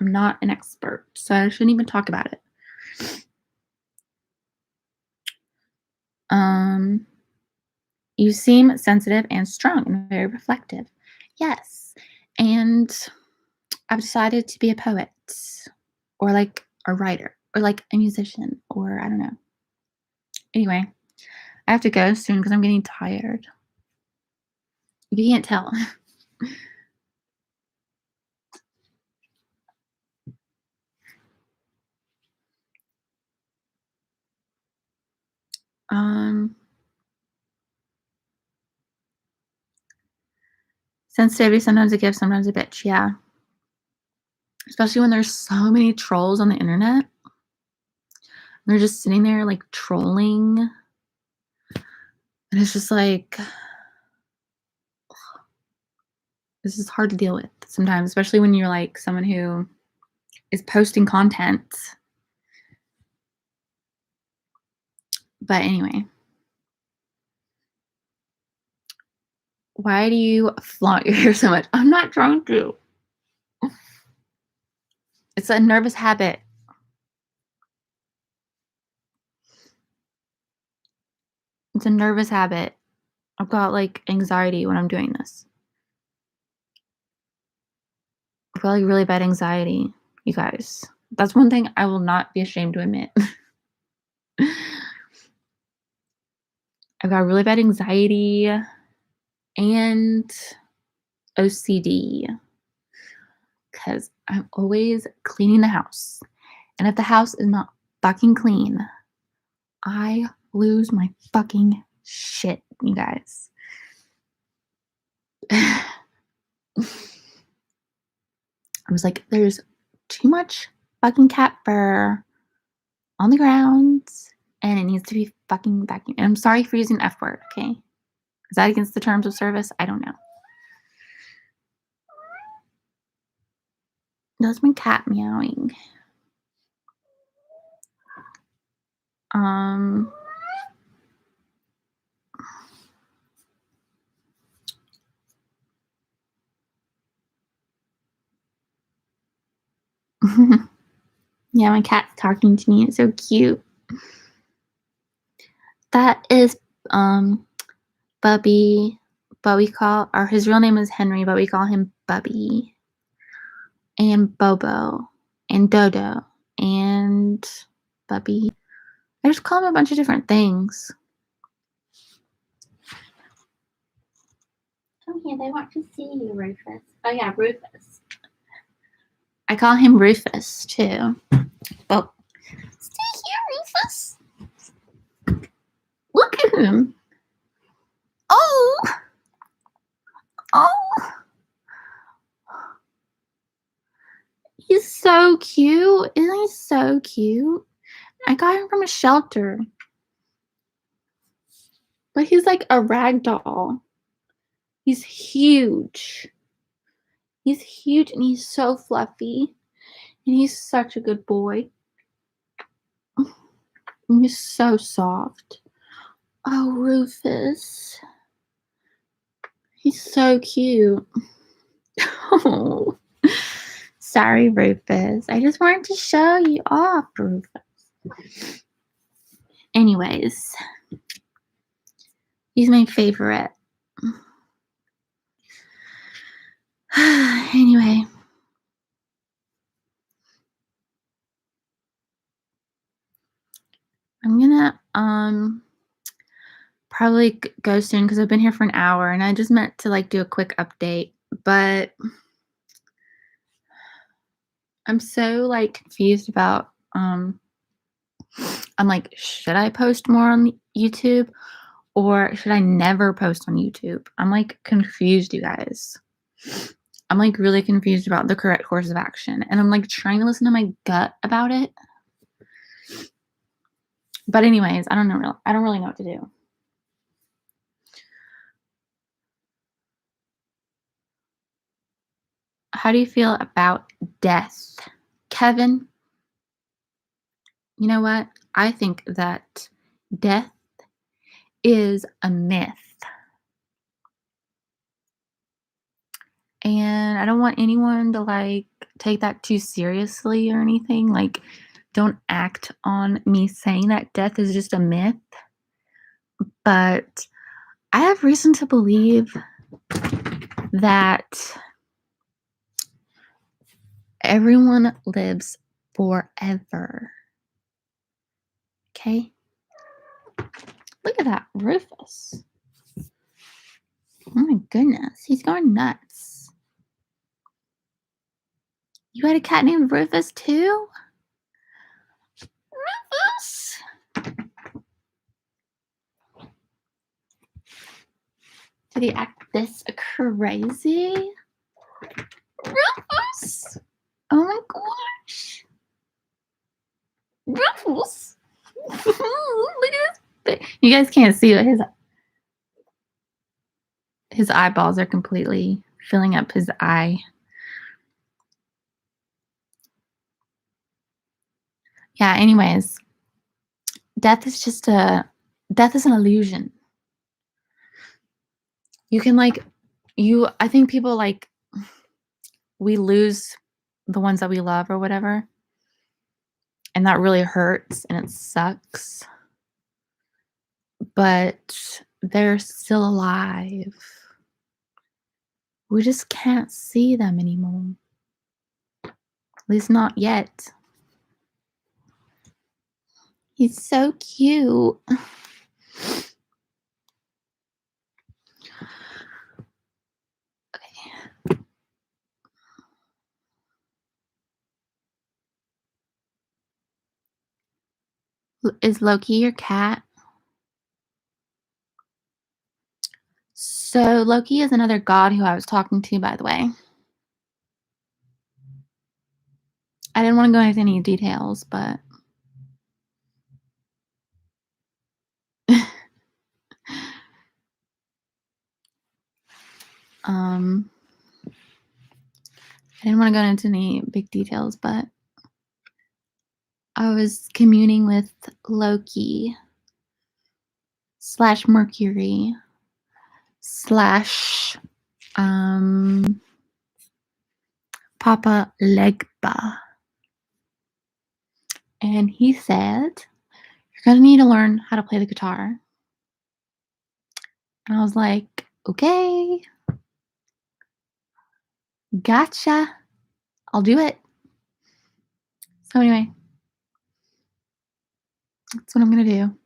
I'm not an expert. So I shouldn't even talk about it. You seem sensitive and strong and very reflective. Yes. And I've decided to be a poet or like a writer or like a musician or I don't know. Anyway, I have to go soon because I'm getting tired. You can't tell. Sensitivity, sometimes a gift, sometimes a bitch. Yeah. Especially when there's so many trolls on the internet. They're just sitting there like trolling. And it's just like, this is hard to deal with sometimes, especially when you're like someone who is posting content. But anyway, why do you flaunt your hair so much? I'm not trying to. It's a nervous habit. It's a nervous habit. I've got like anxiety when I'm doing this. I've got like really bad anxiety, you guys. That's one thing I will not be ashamed to admit. I've got really bad anxiety. and OCD because I'm always cleaning the house. And if the house is not fucking clean, I lose my fucking shit, you guys. I was like, there's too much fucking cat fur on the ground and it needs to be fucking vacuumed. And I'm sorry for using F word, okay? Is that against the terms of service? I don't know. That's my cat meowing. Yeah, my cat's talking to me. It's so cute. That is Bubby, but his real name is Henry, but we call him Bubby. And Bobo and Dodo and Bubby. I just call him a bunch of different things. Come here, they want to see you, Rufus. Oh yeah, Rufus. I call him Rufus too. Oh, stay here, Rufus. Look at him. Oh. He's so cute. Isn't he so cute? I got him from a shelter. But he's like a rag doll. He's huge. He's huge and he's so fluffy. And he's such a good boy. And he's so soft. Oh, Rufus. He's so cute. Oh. Sorry, Rufus. I just wanted to show you off, Rufus. Anyways. He's my favorite. Anyway. I'm gonna probably go soon because I've been here for an hour and I just meant to like do a quick update, but I'm so like confused about I'm like, should I post more on YouTube or should I never post on YouTube? I'm like confused, you guys. I'm like really confused about the correct course of action and I'm like trying to listen to my gut about it. But anyways, I don't really know what to do. How do you feel about death? Kevin, you know what? I think that death is a myth. And I don't want anyone to like take that too seriously or anything. Like, don't act on me saying that death is just a myth. But I have reason to believe that everyone lives forever. Okay? Look at that Rufus. Oh my goodness, he's going nuts. You had a cat named Rufus too? Rufus! Did he act this crazy? Rufus! Oh my gosh! Rufus! Look at this. You guys can't see it. His eyeballs are completely filling up his eye. Yeah, anyways. Death is an illusion. You can I think people like, we lose the ones that we love or whatever. And that really hurts and it sucks. But they're still alive. We just can't see them anymore. At least not yet. He's so cute. Is Loki your cat? So Loki is another god who I was talking to, by the way. I didn't want to go into any details, but um, I didn't want to go into any big details, but I was communing with Loki slash Mercury slash um Papa Legba. And he said, "You're gonna need to learn how to play the guitar." And I was like, "Okay, gotcha. I'll do it." So anyway, that's what I'm gonna do.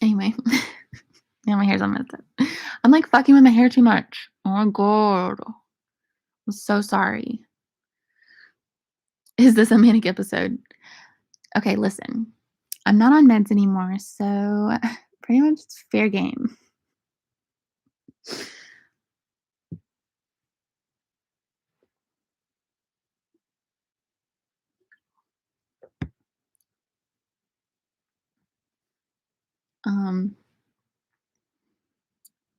Anyway, yeah, my hair's all messed up. I'm like fucking with my hair too much. Oh my god. I'm so sorry. Is this a manic episode? Okay, listen. I'm not on meds anymore, so pretty much it's fair game. Um,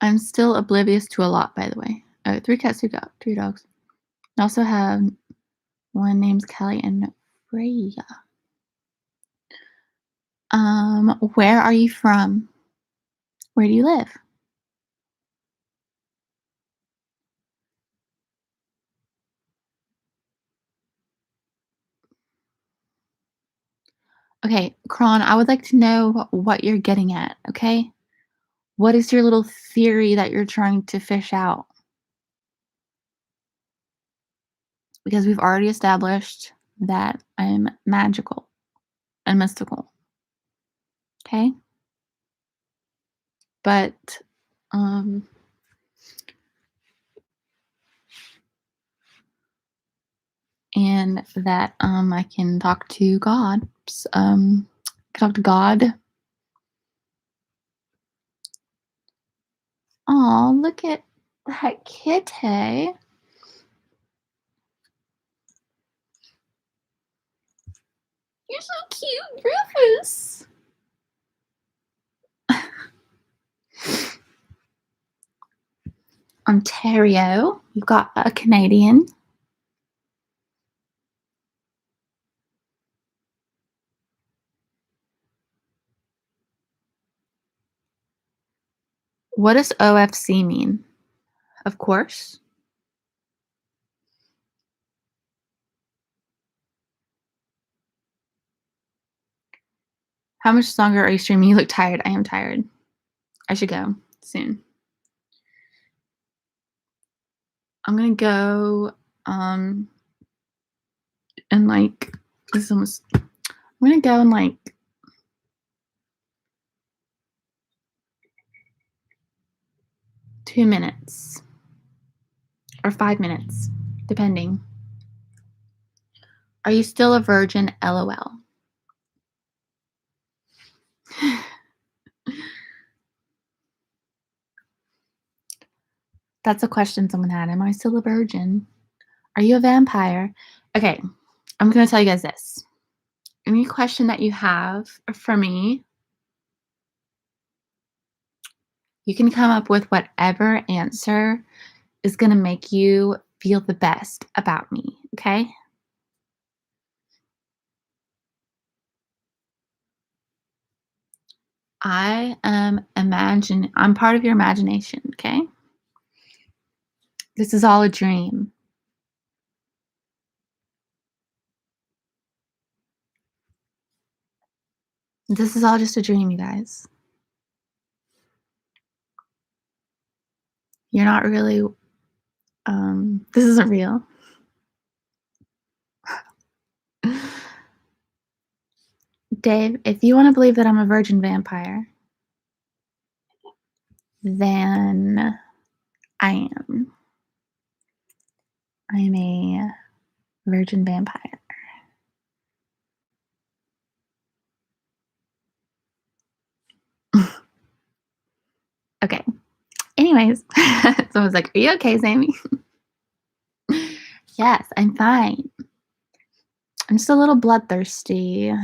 I'm still oblivious to a lot, by the way. Oh, 3 cats, 2 dogs. I also have one named Kelly and Freya. Where are you from? Where do you live? Okay, Kron, I would like to know what you're getting at, okay? What is your little theory that you're trying to fish out? Because we've already established that I'm magical and mystical, okay? But, um, and that, I can talk to God. Can talk to God. Oh, look at that kitty. You're so cute, Rufus. Ontario. You've got a Canadian. What does OFC mean? Of course. How much longer are you streaming? You look tired. I am tired. I should go soon. I'm gonna go and like this is almost I'm gonna go in like 2 minutes or 5 minutes, depending. Are you still a virgin? LOL. That's a question someone had. Am I still a virgin? Are you a vampire? Okay, I'm gonna tell you guys this. Any question that you have for me, you can come up with whatever answer is gonna make you feel the best about me, okay? I'm part of your imagination, okay? This is all a dream. This is all just a dream, you guys. You're not really, this isn't real. Dave, if you want to believe that I'm a virgin vampire, then I am. I'm a virgin vampire. Anyways, someone's like, "Are you okay, Sammy?" Yes, I'm fine. I'm just a little bloodthirsty.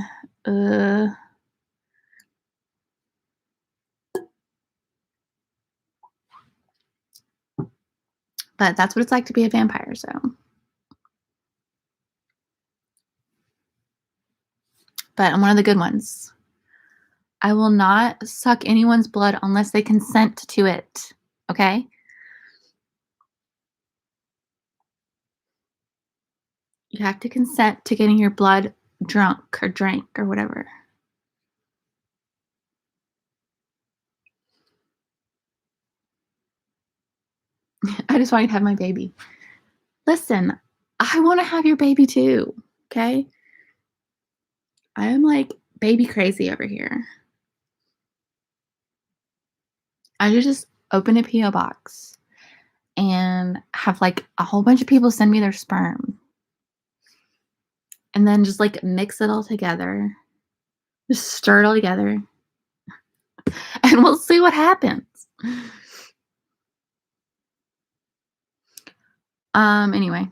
Uh, but that's what it's like to be a vampire, so. But I'm one of the good ones. I will not suck anyone's blood unless they consent to it, okay? You have to consent to getting your blood drunk or drank or whatever. I just want you to have my baby. Listen, I wanna have your baby too, okay? I am, like, baby crazy over here. I should just open a PO box and have, like, a whole bunch of people send me their sperm, and then just, like, mix it all together, just stir it all together, and we'll see what happens. Anyway.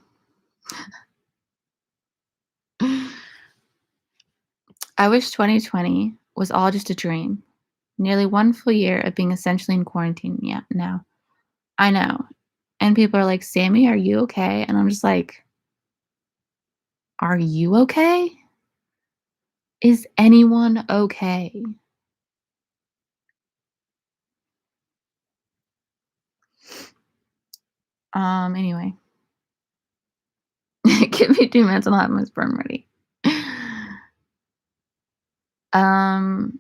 I wish 2020 was all just a dream. Nearly 1 full year of being essentially in quarantine, yeah, now. I know, and people are like, "Sammy, are you okay?" And I'm just like, "Are you okay? Is anyone okay?" Anyway. Give me 2 minutes, I'll have my sperm ready. Um,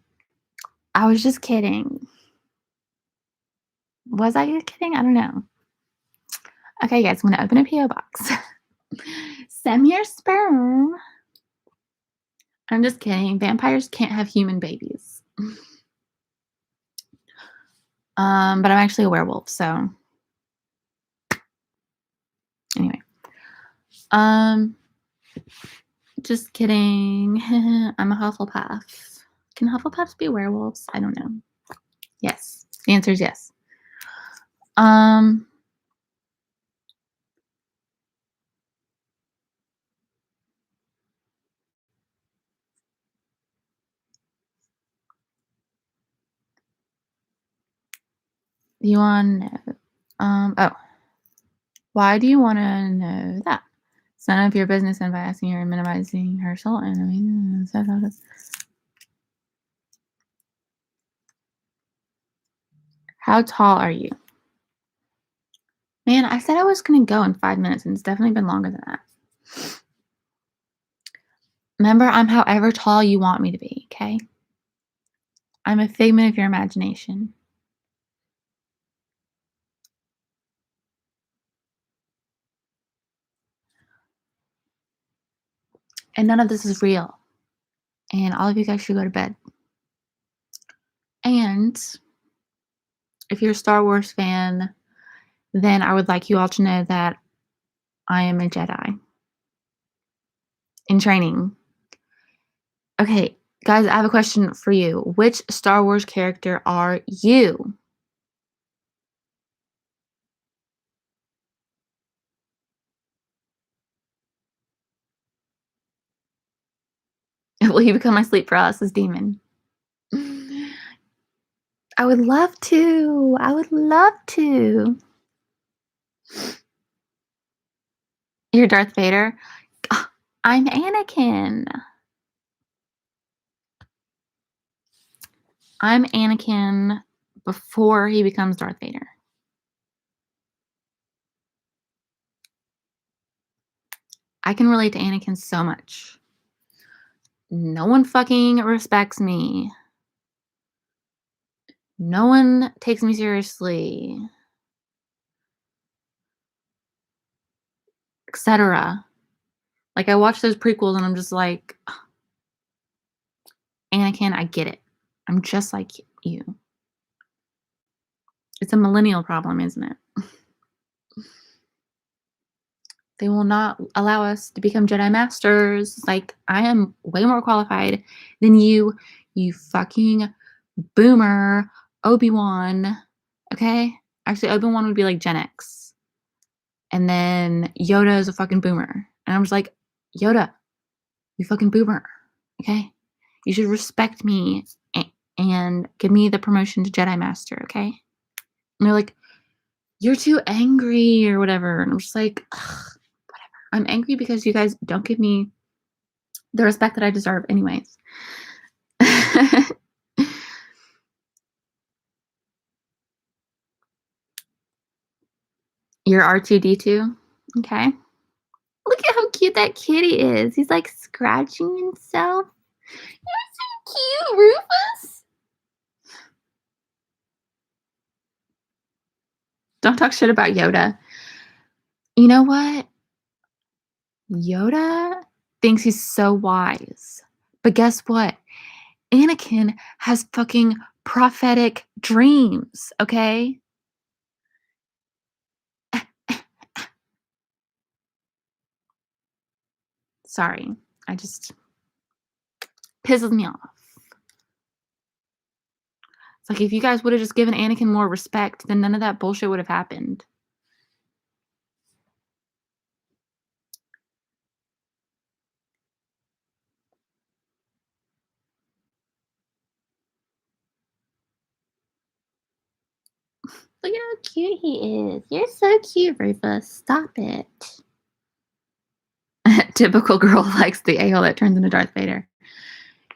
I was just kidding. Was I just kidding? I don't know. Okay, guys, I'm gonna open a PO box. Send me your sperm. I'm just kidding. Vampires can't have human babies. But I'm actually a werewolf, so anyway. Um, just kidding. I'm a Hufflepuff. Can Hufflepuffs be werewolves? I don't know. Yes. The answer is yes. Um, do you want to know? Oh, why do you want to know that? It's none of your business, and by asking her and minimizing her soul and how tall are you? Man, I said I was gonna go in 5 minutes, and it's definitely been longer than that. Remember, I'm however tall you want me to be, okay? I'm a figment of your imagination. And none of this is real. And all of you guys should go to bed. And if you're a Star Wars fan, then I would like you all to know that I am a Jedi in training. Okay, guys, I have a question for you. Which Star Wars character are you? Will you become my sleep paralysis demon? I would love to. I would love to. You're Darth Vader? Ah, I'm Anakin. I'm Anakin before he becomes Darth Vader. I can relate to Anakin so much. No one fucking respects me. No one takes me seriously, etc. Like, I watch those prequels and I'm just like, Anakin, I get it. I'm just like you. It's a millennial problem, isn't it? They will not allow us to become Jedi Masters. Like, I am way more qualified than you fucking boomer Obi-Wan. Okay? Actually, Obi-Wan would be like Gen X. And then Yoda is a fucking boomer. And I'm just like, Yoda, you fucking boomer. Okay? You should respect me and give me the promotion to Jedi Master, okay? And they're like, you're too angry or whatever. And I'm just like, ugh, whatever. I'm angry because you guys don't give me the respect that I deserve, anyways. You're R2D2? Okay. Look at how cute that kitty is. He's like scratching himself. You're so cute, Rufus. Don't talk shit about Yoda. You know what? Yoda thinks he's so wise. But guess what? Anakin has fucking prophetic dreams, okay? Sorry. I just pisses me off. It's like if you guys would have just given Anakin more respect, then none of that bullshit would have happened. Look at how cute he is. You're so cute, Rufus. Stop it. Typical girl likes the a-hole that turns into Darth Vader.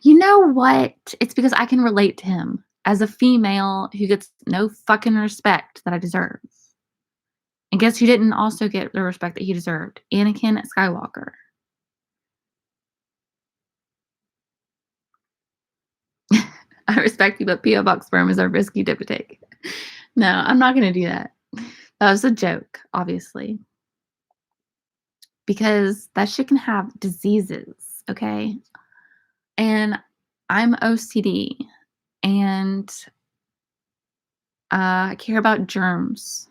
You know what? It's because I can relate to him as a female who gets no fucking respect that I deserve. And guess who didn't also get the respect that he deserved? Anakin Skywalker. I respect you, but P.O. Box sperm is a risky dip to take. No, I'm not going to do that. That was a joke, obviously. Because that shit can have diseases, okay? And I'm OCD, and I care about germs.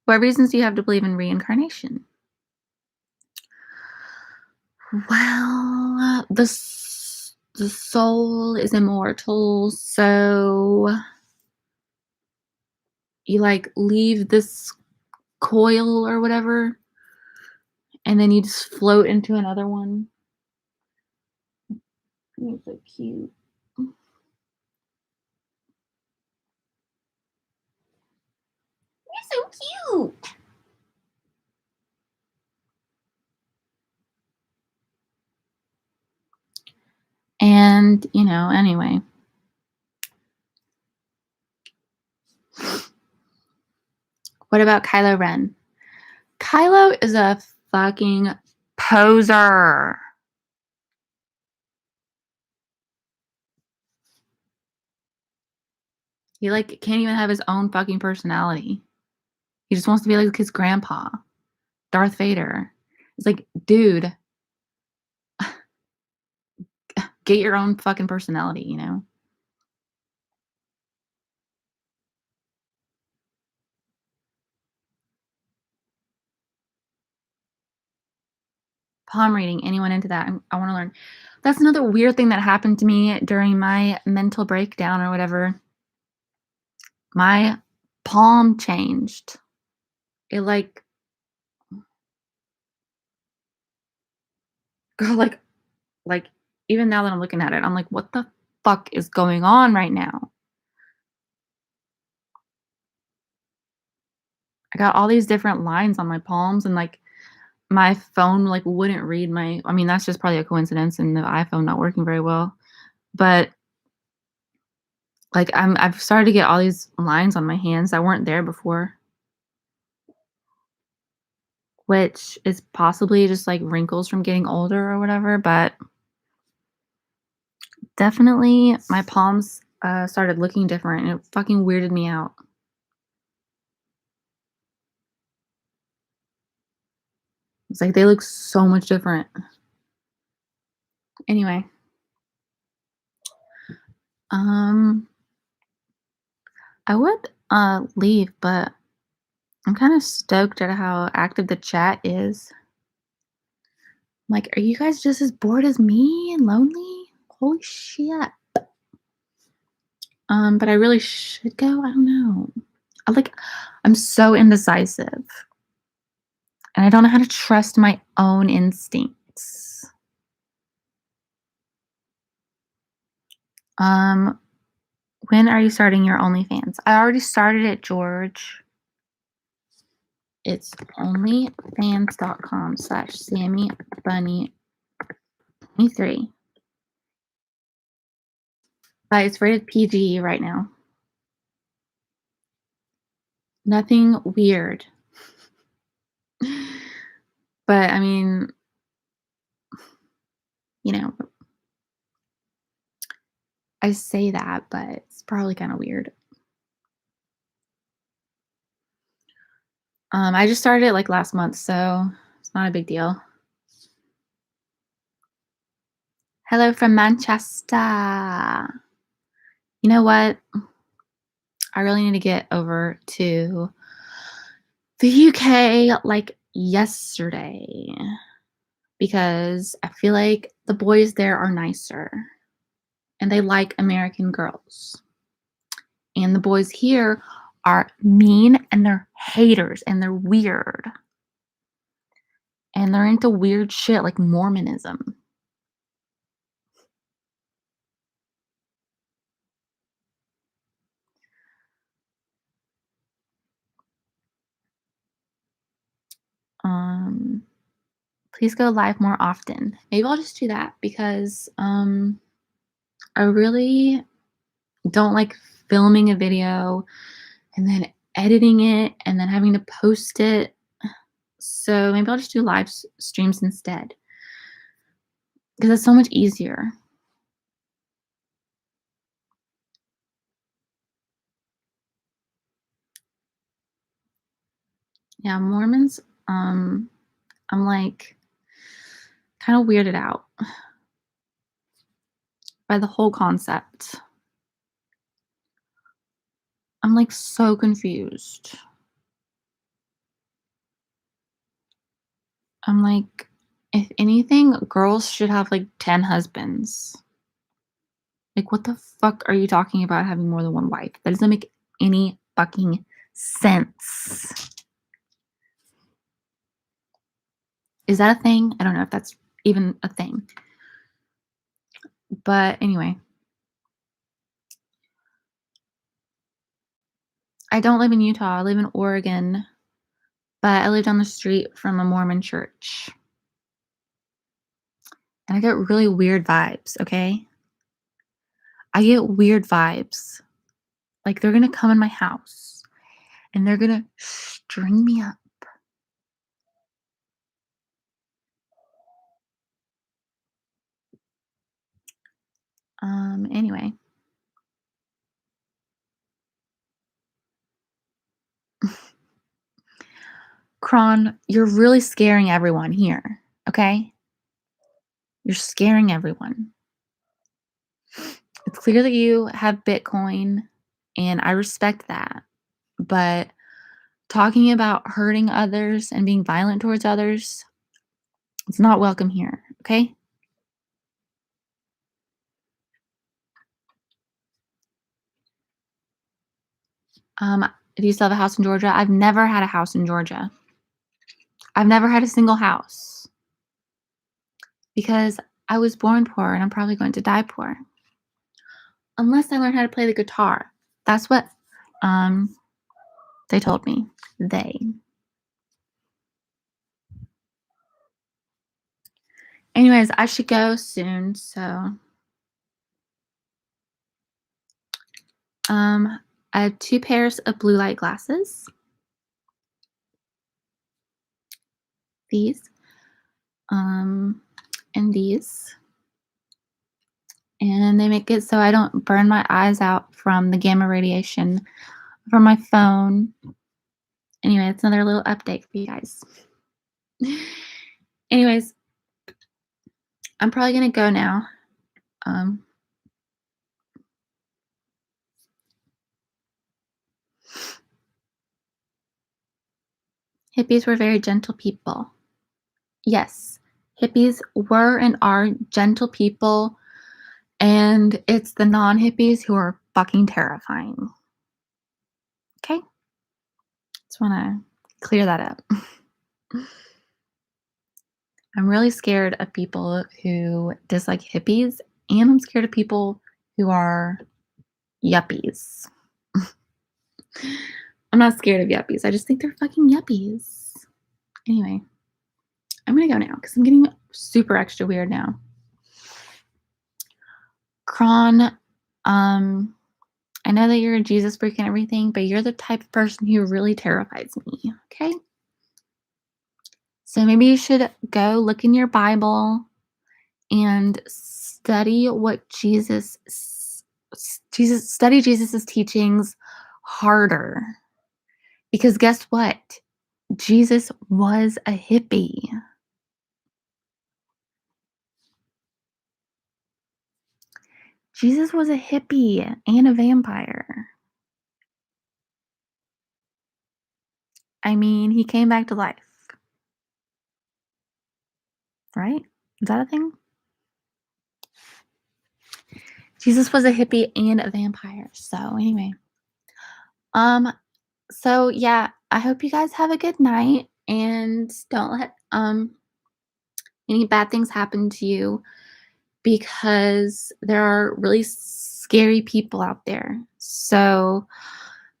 What reasons do you have to believe in reincarnation? Well, the soul is immortal, so you like leave this coil or whatever, and then you just float into another one. You're so cute. You're so cute. And, anyway. What about Kylo Ren? Kylo is a fucking poser. He can't even have his own fucking personality. He just wants to be like his grandpa, Darth Vader. It's like, dude, get your own fucking personality, Palm reading, anyone into that? I want to learn. That's another weird thing that happened to me during my mental breakdown or whatever. My palm changed. It girl, like even now that I'm looking at it, I'm like, what the fuck is going on right now? I got all these different lines on my palms, and my phone wouldn't read I mean, that's just probably a coincidence and the iPhone not working very well. But I've started to get all these lines on my hands that weren't there before, which is possibly just wrinkles from getting older or whatever, but definitely my palms started looking different, and it fucking weirded me out. It's like they look so much different. Anyway, um I would leave, but I'm kind of stoked at how active the chat is. I'm like, are you guys just as bored as me and lonely? Holy shit. But I really should go. I don't know. I'm so indecisive, and I don't know how to trust my own instincts. Um, when are you starting your OnlyFans? I already started it, George. It's onlyfans.com/SammyBunny23. But it's rated PG right now. Nothing weird. But I mean, you know, I say that, but it's probably kind of weird. I just started it like last month, so it's not a big deal. Hello from Manchester. You know what? I really need to get over to the UK like yesterday because I feel like the boys there are nicer and they like American girls. And the boys here are mean and they're haters and they're weird. And they're into weird shit like Mormonism. Um, please go live more often. Maybe I'll just do that because I really don't like filming a video and then editing it and then having to post it. So maybe I'll just do live streams instead because it's so much easier. Yeah, Mormons, I'm like kind of weirded out by the whole concept. I'm like so confused. I'm like, if anything, girls should have like 10 husbands. Like, what the fuck are you talking about having more than one wife? That doesn't make any fucking sense. Is that a thing? I don't know if that's even a thing. But anyway, I don't live in Utah. I live in Oregon, but I live down the street from a Mormon church. And I get really weird vibes, okay? I get weird vibes. Like they're gonna come in my house and they're gonna string me up. Anyway. Kron, you're really scaring everyone here, okay? You're scaring everyone. It's clear that you have Bitcoin, and I respect that. But talking about hurting others and being violent towards others, it's not welcome here, okay? Do you still have a house in Georgia? I've never had a house in Georgia. I've never had a single house because I was born poor and I'm probably going to die poor. Unless I learn how to play the guitar. That's what they told me. They. Anyways, I should go soon, so I have 2 pairs of blue light glasses. These. And these. And they make it so I don't burn my eyes out from the gamma radiation from my phone. Anyway, it's another little update for you guys. Anyways, I'm probably gonna go now. Hippies were very gentle people. Yes, hippies were and are gentle people, And it's the non-hippies who are fucking terrifying. Okay? Just wanna clear that up. I'm really scared of people who dislike hippies, and I'm scared of people who are yuppies. I'm not scared of yuppies. I just think they're fucking yuppies. Anyway, I'm gonna go now because I'm getting super extra weird now. Kron, I know that you're a Jesus freak and everything, but you're the type of person who really terrifies me. Okay. So maybe you should go look in your Bible and study what Jesus study Jesus's teachings harder. Because guess what? Jesus was a hippie. Jesus was a hippie and a vampire. I mean, he came back to life, right? Is that a thing? Jesus was a hippie and a vampire. So anyway, um, so yeah, I hope you guys have a good night and don't let any bad things happen to you because there are really scary people out there. So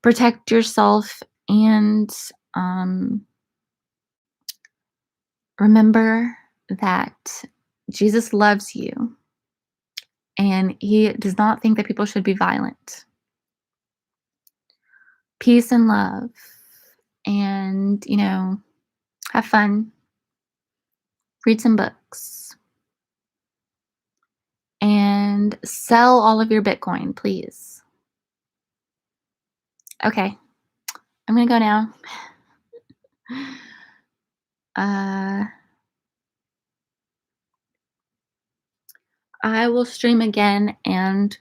protect yourself and um, remember that Jesus loves you and he does not think that people should be violent. Peace and love. And, have fun, read some books, and sell all of your Bitcoin, please. Okay, I'm gonna go now. Uh, I will stream again, and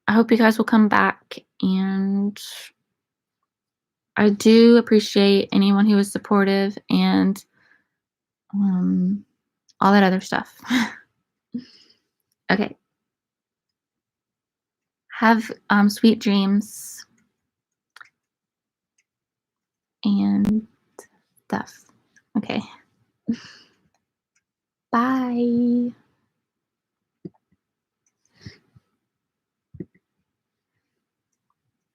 I hope you guys will come back. And I do appreciate anyone who is supportive and um, all that other stuff. Okay, have sweet dreams and stuff. Okay, bye.